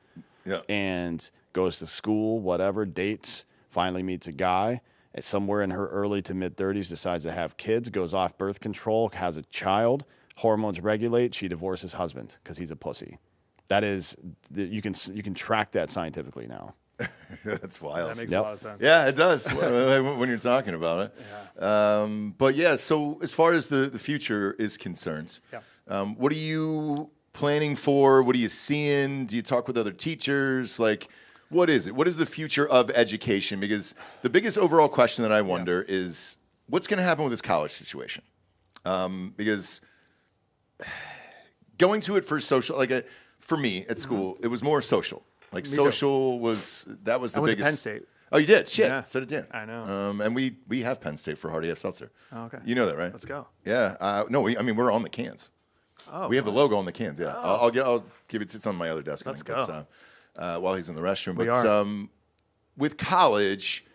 and goes to school, whatever, dates, finally meets a guy. somewhere in her early to mid 30s, decides to have kids, goes off birth control, has a child, hormones regulate, she divorces husband because he's a pussy. That is, you can track that scientifically now. That's wild. That makes a lot of sense. Yeah, it does when you're talking about it. Yeah. But yeah, so as far as the future is concerned, what are you planning for? What are you seeing? Do you talk with other teachers? Like, what is it? What is the future of education? Because the biggest overall question that I wonder is what's going to happen with this college situation? Because going to it for social, for me at school, it was more social. Like social was the biggest. I went to Penn State. Oh, you did? Shit. Yeah. So did Dan. I know. And we have Penn State for Hardy F. Seltzer. Oh, okay. You know that, right? Let's go. Yeah. No, we're on the cans. Oh, we have the logo on the cans. Yeah. Oh. I'll give it. It's on my other desk. Let's go. While he's in the restroom. We But are. with college,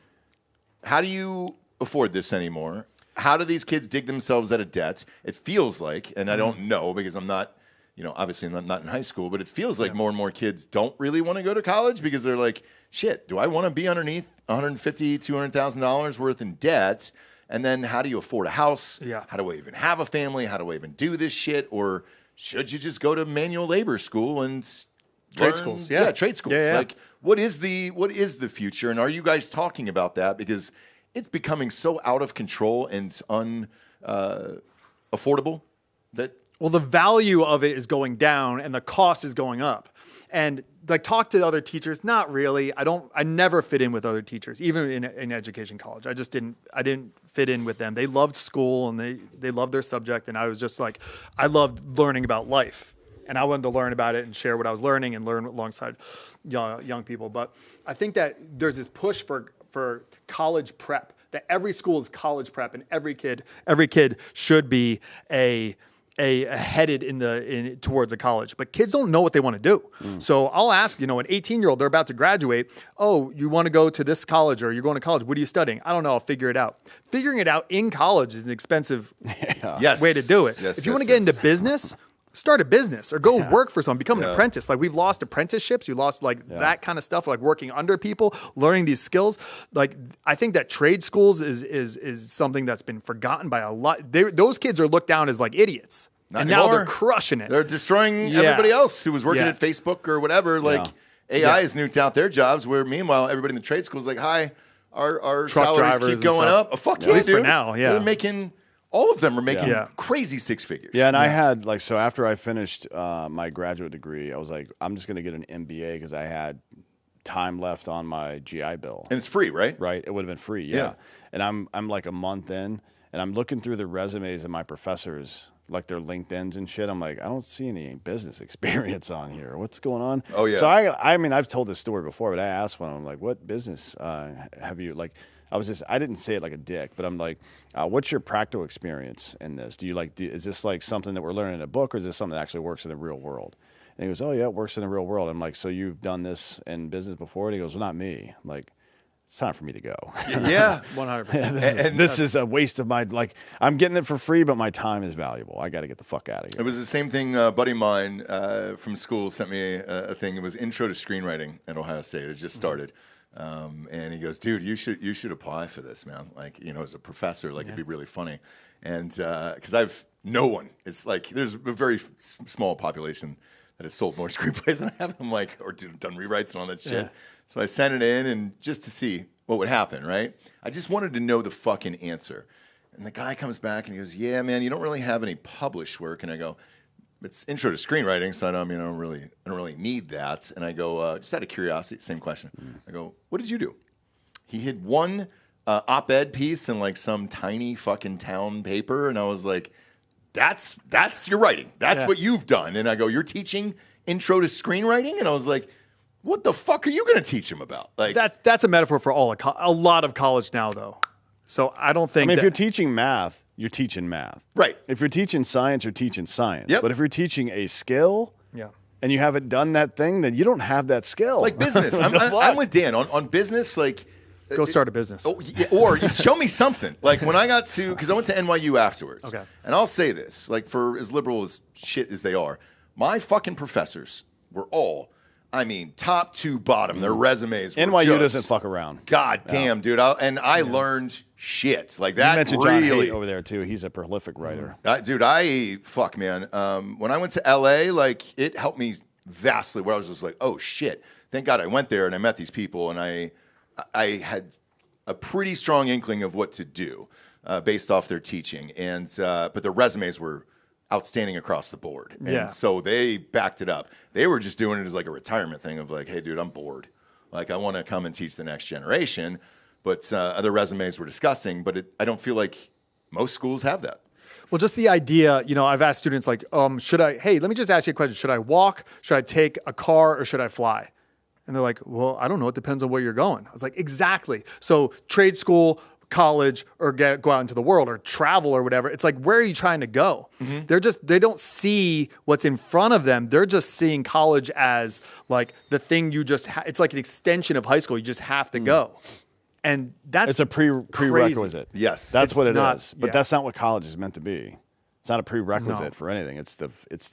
how do you afford this anymore? How do these kids dig themselves out of debt? It feels like, and I don't know because I'm not, obviously I'm not in high school, but it feels like more and more kids don't really want to go to college because they're like, shit, do I want to be underneath $150,000, $200,000 worth in debt? And then how do you afford a house? Yeah. How do I even have a family? How do I even do this shit? Or should you just go to manual labor school and Trade schools, yeah. trade schools. Yeah, yeah. Like, what is the future? And are you guys talking about that? Because it's becoming so out of control and unaffordable that. Well, the value of it is going down and the cost is going up. And talk to other teachers, not really. I never fit in with other teachers, even in education college. I didn't fit in with them. They loved school and they loved their subject. And I was just like, I loved learning about life. And I wanted to learn about it and share what I was learning and learn alongside young people. But I think that there's this push for college prep, that every school is college prep and every kid should be headed towards a college, but kids don't know what they want to do. So I'll ask, an 18-year-old, they're about to graduate. Oh, you want to go to this college or you're going to college? What are you studying? I don't know. I'll figure it out. Figuring it out in college is an expensive way to do it. If you want to get into business, start a business or go work for someone, become an apprentice. Like we've lost apprenticeships. We lost that kind of stuff, like working under people, learning these skills. Like I think that trade schools is something that's been forgotten by a lot. Those kids are looked down as like idiots. Not and anymore. now they're crushing it. They're destroying everybody else who was working Yeah. at Facebook or whatever. Like AI has nuked out their jobs where meanwhile everybody in the trade school is like, hi, our Truck salaries drivers keep and going stuff. up. Oh, fuck At yeah, least for dude. now, yeah. They're making, all of them are making Yeah. crazy six figures. Yeah, and I had so after I finished my graduate degree, I was like, I'm just going to get an MBA because I had time left on my GI Bill. And it's free, right? Right, it would have been free. Yeah, and I'm like a month in, and I'm looking through the resumes of my professors, like their LinkedIn's and shit. I'm like, I don't see any business experience on here. What's going on? Oh, yeah. So I mean, I've told this story before, but I asked one of them, like, what business have you, like, I didn't say it like a dick, but I'm like, what's your practical experience in this? Is this like something that we're learning in a book or is this something that actually works in the real world? And he goes, oh yeah, it works in the real world. I'm like, so you've done this in business before? And he goes, well, not me. I'm like, it's time for me to go. Yeah. 100%. This is a waste of my, I'm getting it for free, but my time is valuable. I got to get the fuck out of It here. was the same thing. A buddy of mine from school sent me a thing. It was Intro to Screenwriting at Ohio State. It just started. And he goes, dude, you should apply for this, man. Like, as a professor, like it'd be really funny. And because no one, it's like there's a very small population that has sold more screenplays than I have. I'm like, or done rewrites and all that shit. Yeah. So I sent it in and just to see what would happen, right? I just wanted to know the fucking answer. And the guy comes back and he goes, yeah, man, you don't really have any published work. And I go, it's intro to screenwriting, so I don't really need that. And I go, just out of curiosity, same question. I go, what did you do? He had one op-ed piece in like some tiny fucking town paper, and I was like, that's your writing. That's what you've done. And I go, you're teaching intro to screenwriting? And I was like, what the fuck are you going to teach him about? Like That's a metaphor for a lot of college now, though. So I don't think. If you're teaching math, you're teaching math. Right. If you're teaching science, you're teaching science. Yep. But if you're teaching a skill, Yeah. and you haven't done that thing, then you don't have that skill. like business. I'm with Dan on business. Like, Go start a business. oh, yeah, or you show me something. Like when I got to, because I went to NYU afterwards. Okay. And I'll say this, like for as liberal as shit as they are, my fucking professors were all I mean, top to bottom, their resumes were NYU just, doesn't fuck around. God damn, dude. I learned shit. Like You that mentioned John really. Haidt over there, too. He's a prolific writer. Dude, fuck, man. When I went to LA, like, it helped me vastly where I was just like, oh, shit. Thank God I went there and I met these people and I had a pretty strong inkling of what to do based off their teaching. And but their resumes were outstanding across the board. And so they backed it up. They were just doing it as like a retirement thing of like, hey, dude, I'm bored. Like, I want to come and teach the next generation. But other resumes were disgusting. But I don't feel like most schools have that. Well, just the idea, I've asked students like, hey, let me just ask you a question. Should I walk? Should I take a car or should I fly? And they're like, well, I don't know. It depends on where you're going. I was like, exactly. So trade school, college, or go out into the world or travel or whatever. It's like, where are you trying to go? Mm-hmm. They don't see what's in front of them. They're just seeing college as like the thing you just, it's like an extension of high school. You just have to go. And that's It's a prerequisite. Yes. That's what it not- is. But yeah. that's not what college is meant to be. It's not a prerequisite for anything. It's the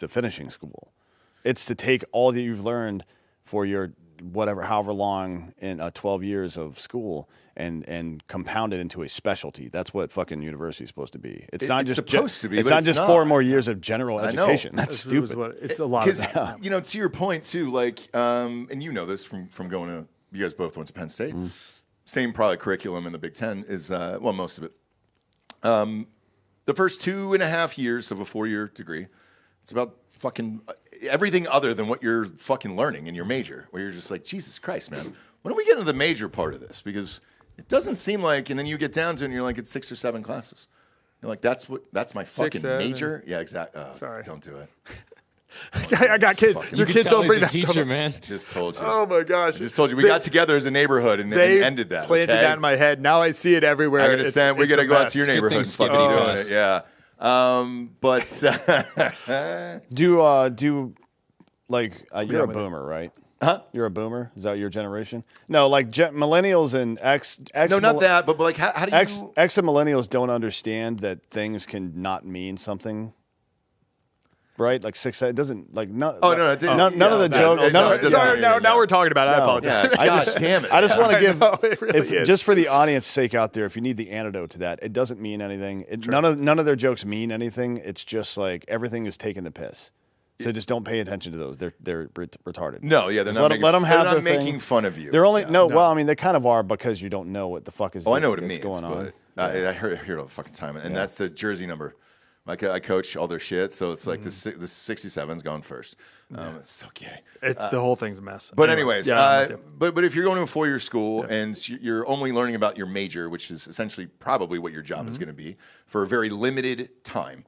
finishing school. It's to take all that you've learned for your however long in 12 years of school and compound it into a specialty. That's what fucking university is supposed to be. It's not just supposed to be, It's but not it's just not. 4 more years of general I know. education. That's stupid. It's a lot of Because, that. to your point, too, like, and you know this from going to, you guys both went to Penn State. Same probably curriculum in the Big Ten is, most of it. The first 2.5 years of a 4-year degree, it's about fucking everything other than what you're fucking learning in your major, where you're just like, Jesus Christ, man, when do we get into the major part of this? Because it doesn't seem like, and then you get down to it and you're like, it's 6 or 7 classes. You're like, that's my fucking 7. major? Yeah, exactly. Sorry. Don't do it. I got kids. Fucking- Your You kids can tell don't bring he's that a stuff teacher, up. man. Just told you. Oh my gosh! I just told you. We got together as a neighborhood and They ended that. planted okay? that in my head. Now I see it everywhere. I'm gonna stand. We gotta go out to your Good neighborhood thing and fucking Skippity do passed. it. Yeah. But Do like you're a boomer, right? Huh? You're a boomer? Is that your generation? No, like millennials and X no, not that. But like, how do you? X and millennials don't understand that things can not mean something. Right, like 6. It doesn't like no. Oh no, it didn't. None of the jokes. Sorry, now we're talking about it. I apologize. Yeah, God damn it. I just want to give, it really is. just for the audience sake out there, if you need the antidote to that, it doesn't mean anything. None of their jokes mean anything. It's just like everything is taking the piss. So just don't pay attention to those. They're retarded. No, yeah, they're Just not. let them have they're not their thing. making fun of you. They're only well, I mean, they kind of are because you don't know what the fuck is. Oh, I know what it means. going on. But I hear it all the fucking time, and that's the jersey number. Like I coach all their shit, so it's like the 67's gone first. It's so gay. The whole thing's a mess. But Anyway, anyways, yeah, but if you're going to a 4-year school and you're only learning about your major, which is essentially probably what your job is going to be for a very limited time,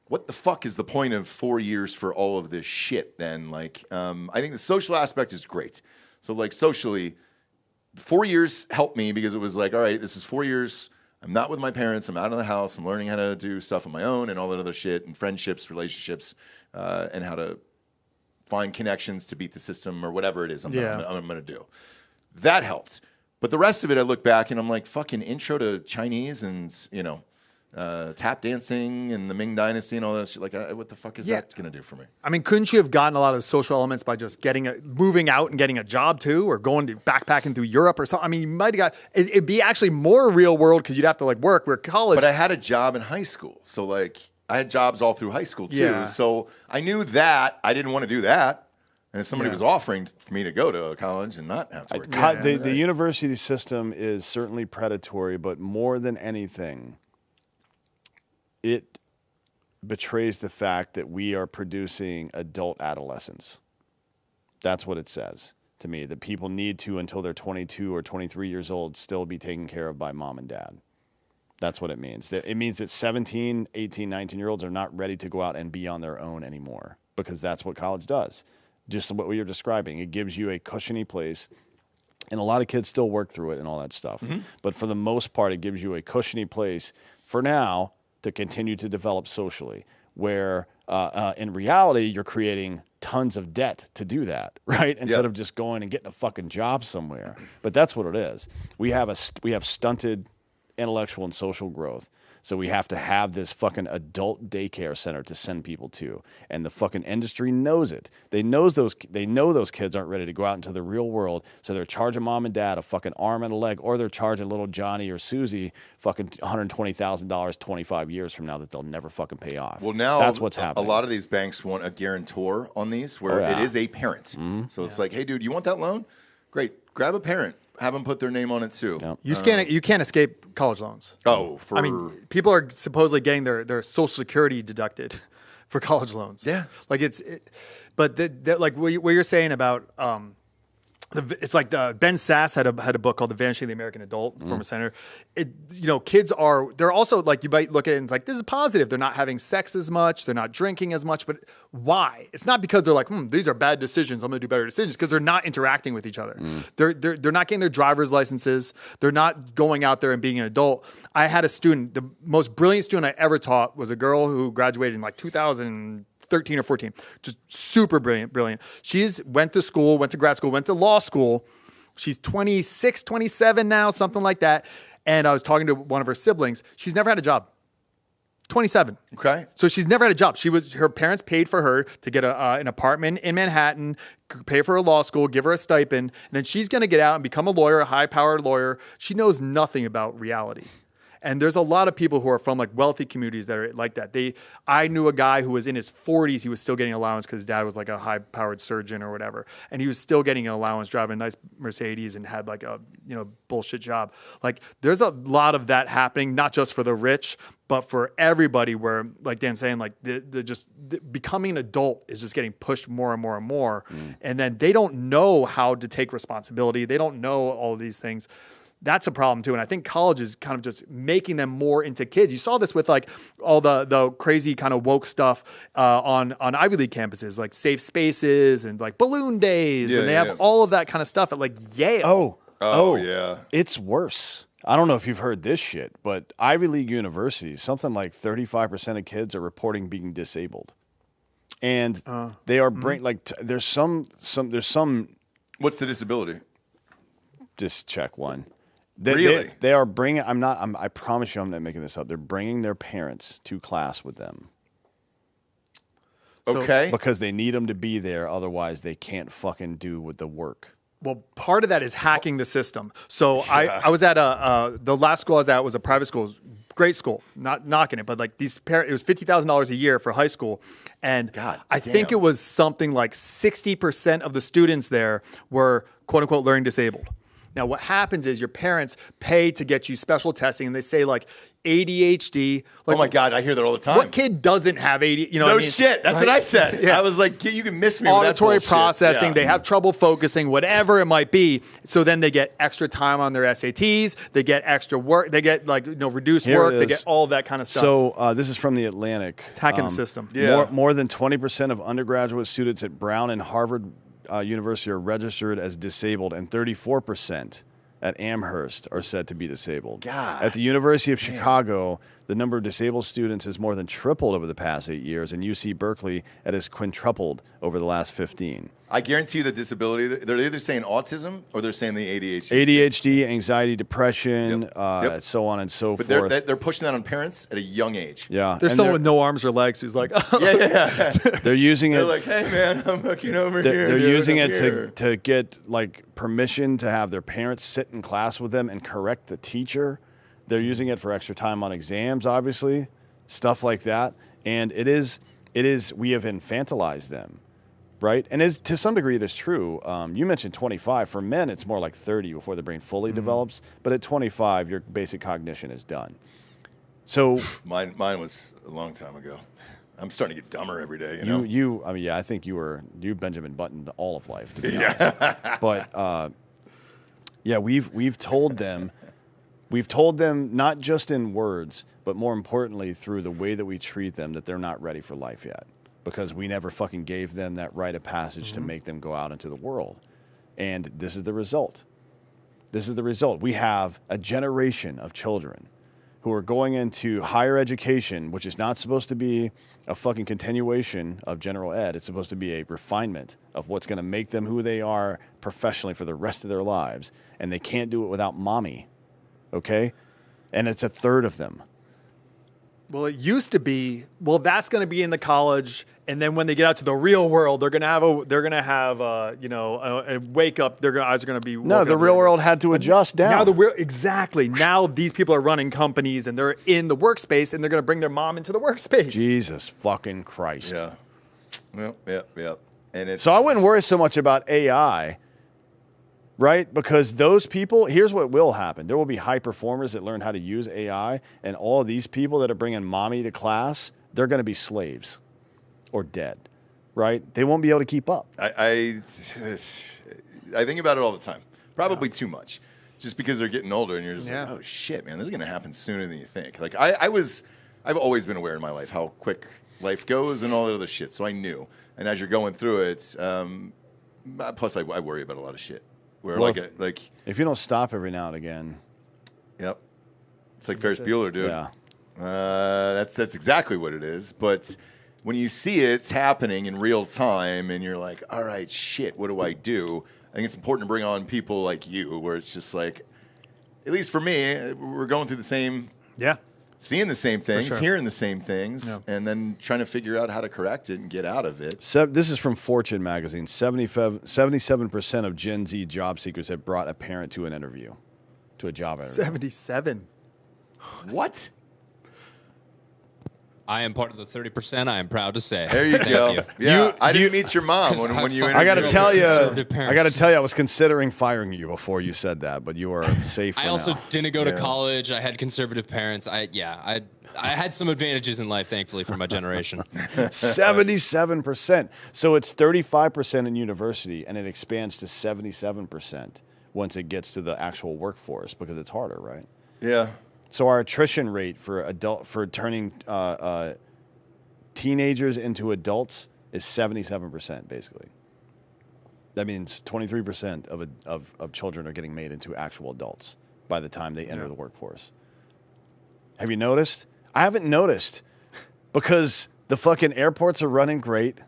what the fuck is the point of 4 years for all of this shit then? Like, I think the social aspect is great. So like socially, 4 years helped me because it was like, all right, this is 4 years. I'm not with my parents. I'm out of the house. I'm learning how to do stuff on my own and all that other shit and friendships, relationships, and how to find connections to beat the system or whatever it is I'm going to do. That helped. But the rest of it, I look back and I'm like, fucking intro to Chinese and, tap dancing and the Ming Dynasty and all that shit. Like, what the fuck is that going to do for me? I mean, couldn't you have gotten a lot of the social elements by just moving out and getting a job too, or going to backpacking through Europe or something? I mean, you might have got it'd be actually more real world because you'd have to like work. Where college, But I had a job in high school, so like I had jobs all through high school too. Yeah. So I knew that I didn't want to do that. And if somebody was offering for me to go to college and not have to work, The university system is certainly predatory, but more than anything, it betrays the fact that we are producing adult adolescents. That's what it says to me, that people need to, until they're 22 or 23 years old, still be taken care of by mom and dad. That's what it means. It means that 17, 18, 19-year-olds are not ready to go out and be on their own anymore, because that's what college does. Just what you're describing. It gives you a cushiony place, and a lot of kids still work through it and all that stuff. Mm-hmm. But for the most part, it gives you a cushiony place for now to continue to develop socially, where in reality, you're creating tons of debt to do that, right? Instead of just going and getting a fucking job somewhere. But that's what it is. We have stunted intellectual and social growth. So we have to have this fucking adult daycare center to send people to, and the fucking industry knows it. They know those kids aren't ready to go out into the real world, so they're charging mom and dad a fucking arm and a leg, or they're charging little Johnny or Susie fucking $120,000 25 years from now that they'll never fucking pay off. Well, now that's what's happening. A lot of these banks want a guarantor on these, where it is a parent. So it's like, hey, dude, you want that loan? Great, grab a parent. Have them put their name on it too. Yep. You can't escape college loans. Oh, I mean, people are supposedly getting their Social Security deducted for college loans. Yeah, like but like what you're saying about it's like Ben Sass had a book called The Vanishing of the American Adult, former senator. Kids they're also like, you might look at it and it's like, this is positive. They're not having sex as much. They're not drinking as much. But why? It's not because they're like, these are bad decisions. I'm going to do better decisions, because they're not interacting with each other. They're not getting their driver's licenses. They're not going out there and being an adult. I had a student, the most brilliant student I ever taught was a girl who graduated in like 2013 or 14, just super brilliant. She's went to school, went to grad school, went to law school. She's 26, 27 now, something like that. And I was talking to one of her siblings. She's never had a job. 27. Okay. So she's never had a job. Her parents paid for her to get an apartment in Manhattan, pay for her law school, give her a stipend. And then she's going to get out and become a lawyer, a high-powered lawyer. She knows nothing about reality. And there's a lot of people who are from like wealthy communities that are like that. I knew a guy who was in his 40s. He was still getting allowance because his dad was like a high-powered surgeon or whatever, and he was still getting an allowance, driving a nice Mercedes, and had like a bullshit job. Like, there's a lot of that happening, not just for the rich, but for everybody. Where, like Dan's saying, like becoming an adult is just getting pushed more and more and more, and then they don't know how to take responsibility. They don't know all of these things. That's a problem too. And I think college is kind of just making them more into kids. You saw this with like all the crazy kind of woke stuff on Ivy League campuses, like safe spaces and like balloon days. And they have all of that kind of stuff at like Yale. Oh, yeah. It's worse. I don't know if you've heard this shit, but Ivy League universities, something like 35% of kids are reporting being disabled. And they are there's some. What's the disability? Just check one. Really? They are bringing. I promise you, I'm not making this up. They're bringing their parents to class with them. Okay. Because they need them to be there. Otherwise, they can't fucking do with the work. Well, part of that is hacking the system. So I was at the last school I was at was a private school, great school, not knocking it, but like it was $50,000 a year for high school, and I think it was something like 60% of the students there were quote unquote learning disabled. Now, what happens is your parents pay to get you special testing, and they say like ADHD. Like, oh my God, I hear that all the time. What kid doesn't have ADHD? No shit. That's what I said. Yeah. I was like, you can miss me with that auditory bullshit. processing. Yeah. They have trouble focusing, whatever it might be. So then they get extra time on their SATs. They get extra work. They get reduced work. They get all that kind of stuff. So this is from The Atlantic. It's hacking the system. Yeah. More than 20% of undergraduate students at Brown and Harvard University are registered as disabled, and 34% at Amherst are said to be disabled. God. At the University of Chicago, the number of disabled students has more than tripled over the past 8 years, and UC Berkeley, it has quintupled over the last 15. I guarantee you the disability, they're either saying autism or they're saying the ADHD. ADHD, anxiety, depression, so on and so but forth. they're pushing that on parents at a young age. Yeah. There's someone with no arms or legs who's like, Yeah. They're using They're it. like, hey, man, I'm looking over here. They're using I'm it here. to get like permission to have their parents sit in class with them and correct the teacher. They're using it for extra time on exams, obviously, stuff like that. And it is we have infantilized them, right? And to some degree, it is true. You mentioned 25. For men, it's more like 30 before the brain fully develops. But at 25, your basic cognition is done. So mine was a long time ago. I'm starting to get dumber every day. You know? I think you Benjamin Buttoned all of life, to be honest. But we've told them. We've told them not just in words, but more importantly through the way that we treat them, that they're not ready for life yet, because we never fucking gave them that rite of passage to make them go out into the world. And this is the result. This is the result. We have a generation of children who are going into higher education, which is not supposed to be a fucking continuation of general ed. It's supposed to be a refinement of what's going to make them who they are professionally for the rest of their lives. And they can't do it without mommy. Okay? and it's a third of them. Well, it used to be. Well, that's going to be in the college, and then when they get out to the real world, they're going to have a wake up. Their eyes are going to be. No, the real world had to adjust down. Now exactly. Now these people are running companies, and they're in the workspace, and they're going to bring their mom into the workspace. Jesus fucking Christ. Yeah. Well, yeah. And So I wouldn't worry so much about AI, right? Because those people, here's what will happen. There will be high performers that learn how to use AI, and all of these people that are bringing mommy to class, they're going to be slaves or dead, right? They won't be able to keep up. I think about it all the time. Probably too much. Just because they're getting older and you're just like, oh shit, man, this is going to happen sooner than you think. Like I've always been aware in my life how quick life goes and all that other shit. So I knew. And as you're going through it, plus I worry about a lot of shit. Where Well, if you don't stop every now and again. Yep. It's like Ferris Bueller, dude. Yeah. That's exactly what it is. But when you see it's happening in real time and you're like, all right, shit, what do I do? I think it's important to bring on people like you where it's just like, at least for me, we're going through the same, seeing the same things, hearing the same things, and then trying to figure out how to correct it and get out of it. This is from Fortune magazine. 77% of Gen Z job seekers have brought a parent to an interview, to a job interview. 77. What? I am part of the 30%. I am proud to say. There you go. Yeah, I didn't meet your mom when you interviewed. I got to tell you, conservative I was considering firing you before you said that, but you are safe. I also didn't go to college. I had conservative parents. I had some advantages in life, thankfully, for my generation. 77%. So it's 35% in university, and it expands to 77% once it gets to the actual workforce because it's harder, right? Yeah. So our attrition rate for turning teenagers into adults is 77%, basically. That means 23% of children are getting made into actual adults by the time they enter the workforce. Have you noticed? I haven't noticed because the fucking airports are running great.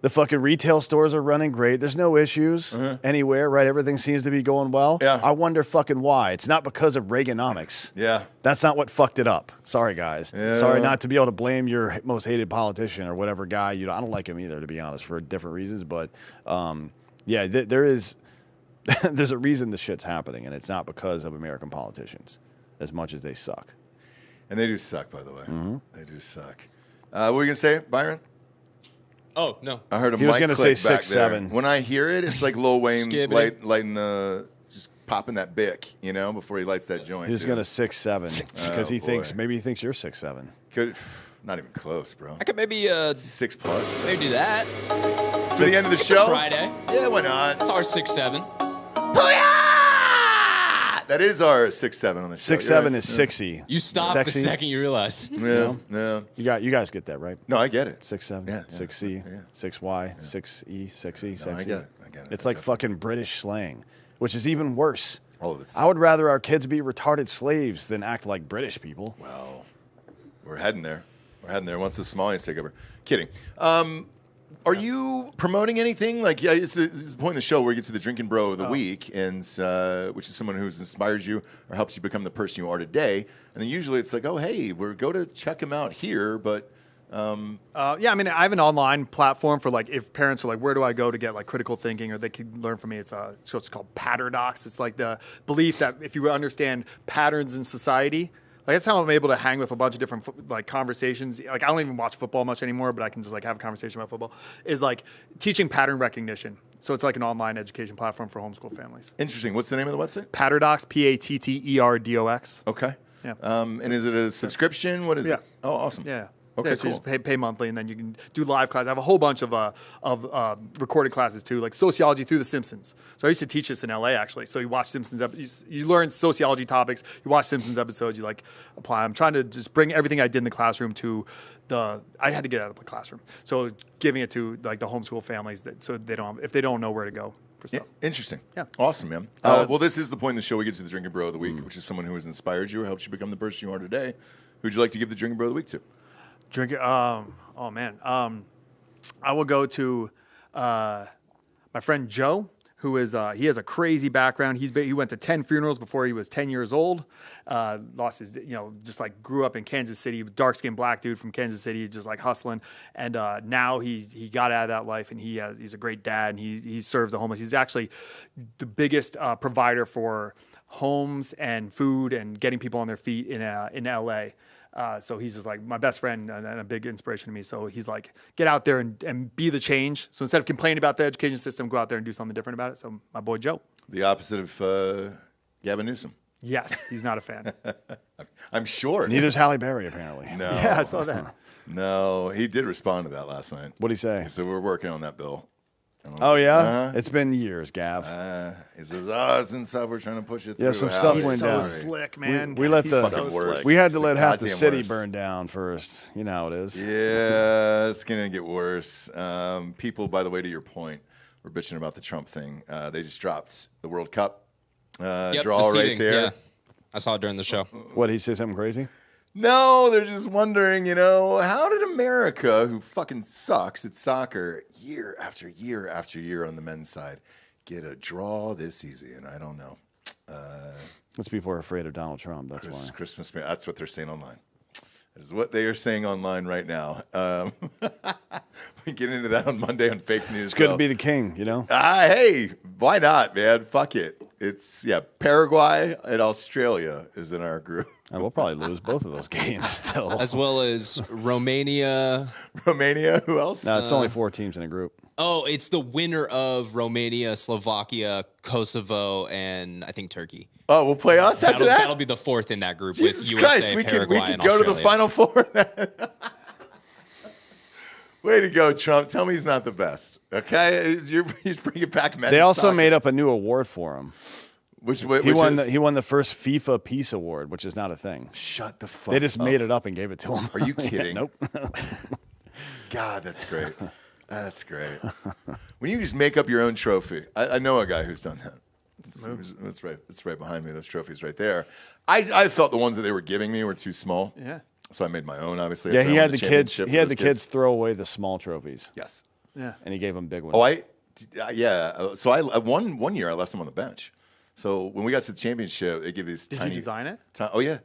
The fucking retail stores are running great. There's no issues anywhere, right? Everything seems to be going well. Yeah. I wonder fucking why. It's not because of Reaganomics. Yeah. That's not what fucked it up. Sorry, guys. Yeah. Sorry not to be able to blame your most hated politician or whatever guy. I don't like him either, to be honest, for different reasons. But, there is there's a reason this shit's happening, and it's not because of American politicians as much as they suck. And they do suck, by the way. Mm-hmm. They do suck. What were you going to say, Byron? Oh, no. I heard a He was mic gonna click say back 6'7". When I hear it, it's like Lil Wayne Skibbity. lighting just popping that bic, before he lights that joint. He was dude. going to 6'7" because he boy. thinks you're 6'7". Could not even close, bro. I could maybe 6 plus. maybe do that. For the end of the show. Friday. Yeah, why not? It's our 6'7". That is our 6'7" on the show. 6'7" is 6'y. You stopped Sexy. the second you realized. Yeah. You guys get that, right? No, I get it. 6'7", Yeah, 6C, yeah. 6Y, 6E, 6E, No, 6E. I get it. It's like fucking British slang, which is even worse. All of it's. I would rather our kids be retarded slaves than act like British people. Well, we're heading there. Once the Somalians take over. Kidding. Are you promoting anything? Like, it's the point in the show where you get to the Drinkin' Bro of the week, and which is someone who's inspired you or helps you become the person you are today. And then usually it's like, oh, hey, go to check him out here, but. I have an online platform for like if parents are like, where do I go to get like critical thinking or they can learn from me? It's called Patterdox. It's like the belief that if you understand patterns in society, like that's how I'm able to hang with a bunch of different like conversations. Like I don't even watch football much anymore, but I can just like have a conversation about football. Is like teaching pattern recognition. So it's like an online education platform for homeschool families. Interesting. What's the name of the website? Patterdox, Patterdox. Okay. Yeah. And is it a subscription? What is it? Oh, awesome. Yeah. Okay, Yeah, so cool. you just pay monthly, and then you can do live classes. I have a whole bunch of recorded classes too, like sociology through The Simpsons. So I used to teach this in LA actually. So you watch Simpsons, you learn sociology topics. You watch Simpsons episodes. You like apply. I'm trying to just bring everything I did in the classroom to I had to get out of the classroom. So giving it to like the homeschool families so if they don't know where to go for stuff. Interesting. Yeah. Awesome, man. Well, this is the point in the show. We get to the Drinkin' Bro of the week, which is someone who has inspired you or helps you become the person you are today. Who'd you like to give the Drinkin' Bro of the week to? I will go to my friend Joe, who is he has a crazy background. He went to 10 funerals before he was 10 years old. Lost his, just like grew up in Kansas City, dark skinned black dude from Kansas City, just like hustling. And now he got out of that life, and he's a great dad, and he serves the homeless. He's actually the biggest provider for homes and food and getting people on their feet in LA. So he's just like my best friend and a big inspiration to me. So he's like, get out there and be the change. So instead of complaining about the education system, go out there and do something different about it. So my boy Joe. The opposite of Gavin Newsom. Yes, he's not a fan. I'm sure. Neither's Halle Berry, apparently. No. Yeah, I saw that. No, he did respond to that last night. What'd he say? He said, we're working on that bill. Oh, yeah? It's been years, Gav. He says, it's been stuff. We're trying to push it through. Yeah, some stuff He's went so down. slick, man. We let He's the so worst. slick. we had to It's let the half the goddamn city worst. burn down first. You know how it is. Yeah, it's going to get worse. People, by the way, to your point, were bitching about the Trump thing. They just dropped the World Cup draw the right seating, there. Yeah. I saw it during the show. What, he say something crazy? No, they're just wondering, how did America, who fucking sucks at soccer year after year after year on the men's side, get a draw this easy? And I don't know. Those people are afraid of Donald Trump. That's why. Christmas, that's what they're saying online. That is what they are saying online right now. We get into that on Monday on fake news. It's good to be the king, you know? Hey, why not, man? Fuck it. It's, Paraguay and Australia is in our group. And we'll probably lose both of those games still. As well as Romania. Romania, who else? No, it's only 4 teams in a group. Oh, it's the winner of Romania, Slovakia, Kosovo, and I think Turkey. Oh, we'll play us after that? That'll be the 4th in that group Jesus with Christ, USA, we Paraguay, could and go to the Australia. Final Four. Way to go, Trump. Tell me he's not the best. Okay? He's bringing back men. They also made up a new award for him. Which He is? won the first FIFA Peace Award, which is not a thing. Shut the fuck They just up. made it up and gave it to him. Are you Yeah, kidding? nope. God, that's great. That's great. When you just make up your own trophy. I know a guy who's done that. It's right behind me. Those trophies right there. I felt the ones that they were giving me were too small. Yeah. So I made my own, obviously. Yeah, After he I had won the kids. championship He for had those the kids throw away the small trophies. Yes. Yeah. And he gave them big ones. Oh, yeah. So I won one year. I left them on the bench. So when we got to the championship, they give these Did tiny. you design it? Oh yeah,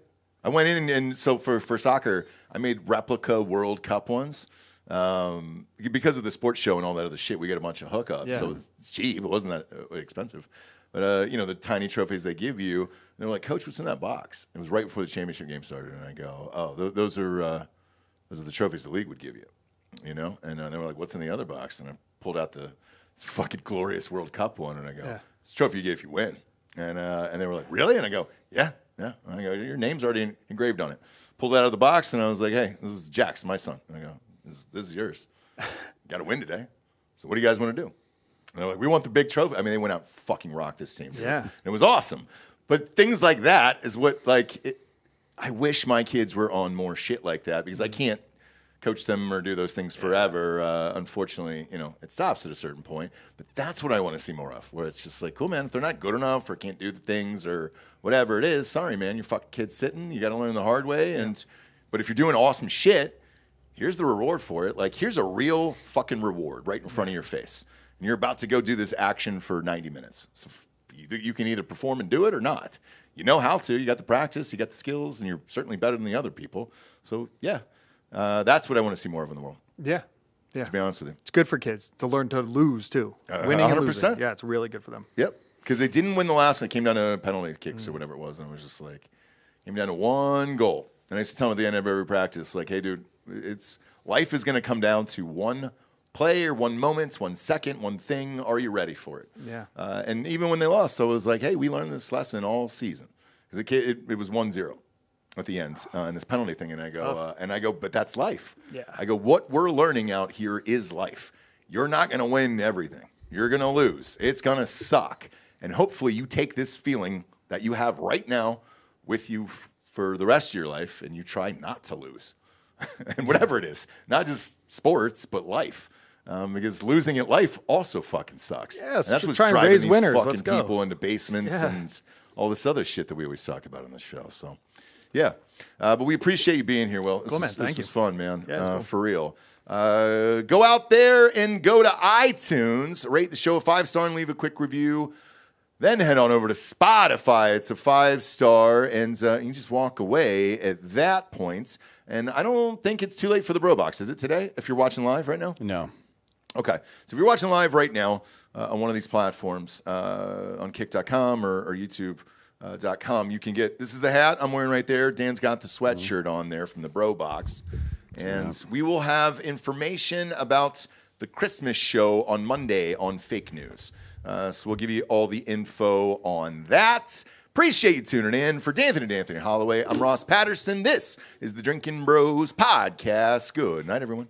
I went in and so for soccer, I made replica World Cup ones. Because of the sports show and all that other shit, we get a bunch of hookups. Yeah. So it's cheap. It wasn't that expensive. But the tiny trophies they give you, and they're like, "Coach, what's in that box?" It was right before the championship game started, and I go, "Oh, those are the trophies the league would give you." And they were like, "What's in the other box?" And I pulled out the fucking glorious World Cup one, and I go, "It's a trophy you get if you win." And they were like, "Really?" And I go, "Yeah." And I go, "Your name's already engraved on it." Pulled that out of the box, and I was like, "Hey, this is Jack's, my son." And I go, "This is yours. Got to win today. So what do you guys want to do?" And they're like, "We want the big trophy." I mean, they went out fucking rocked this team. Yeah. And it was awesome. But things like that is what I wish my kids were on more shit like that because I can't coach them or do those things forever. Unfortunately, it stops at a certain point. But that's what I want to see more of, where it's just like, cool, man, if they're not good enough or can't do the things or whatever it is, sorry, man, your fucking kid's sitting. You got to learn the hard way. But if you're doing awesome shit, here's the reward for it. Like, here's a real fucking reward right in front of your face. And you're about to go do this action for 90 minutes. So you can either perform and do it or not. You know how to. You got the practice. You got the skills. And you're certainly better than the other people. So, yeah. That's what I want to see more of in the world. Yeah. Yeah. To be honest with you. It's good for kids to learn to lose too. Winning and 100%. losing. Yeah, it's really good for them. Yep. Because they didn't win the last one. It came down to penalty kicks or whatever it was. And I was just like, came down to one goal. And I used to tell them at the end of every practice, like, hey, dude, life is going to come down to one play or one moment, 1 second, one thing. Are you ready for it? Yeah. And even when they lost, I was like, hey, we learned this lesson all season. Because it was 1-0 at the end in this penalty thing. And I go, but that's life. Yeah. I go, what we're learning out here is life. You're not going to win everything. You're going to lose. It's going to suck. And hopefully you take this feeling that you have right now with you for the rest of your life and you try not to lose. And whatever it is, not just sports, but life. Because losing at life also fucking sucks. Yeah, and that's what's try and driving raise these winners. fucking Let's go. people into basements and all this other shit that we always talk about on this show. So, yeah. But we appreciate you being here, Will. Cool, man. Thank this you. was fun, man. Yeah, it was cool. For real. Go out there and go to iTunes, rate the show a 5-star and leave a quick review. Then head on over to Spotify. It's a 5-star, and you just walk away at that point. And I don't think it's too late for the Bro Box. Is it today, if you're watching live right now? No. Okay. So if you're watching live right now on one of these platforms, on kick.com or youtube.com, you can get, this is the hat I'm wearing right there. Dan's got the sweatshirt on there from the Bro Box. And we will have information about the Christmas show on Monday on Fake News. So we'll give you all the info on that. Appreciate you tuning in. For D'Anthony and Anthony Hollaway, I'm Ross Patterson. This is the Drinkin' Bros Podcast. Good night, everyone.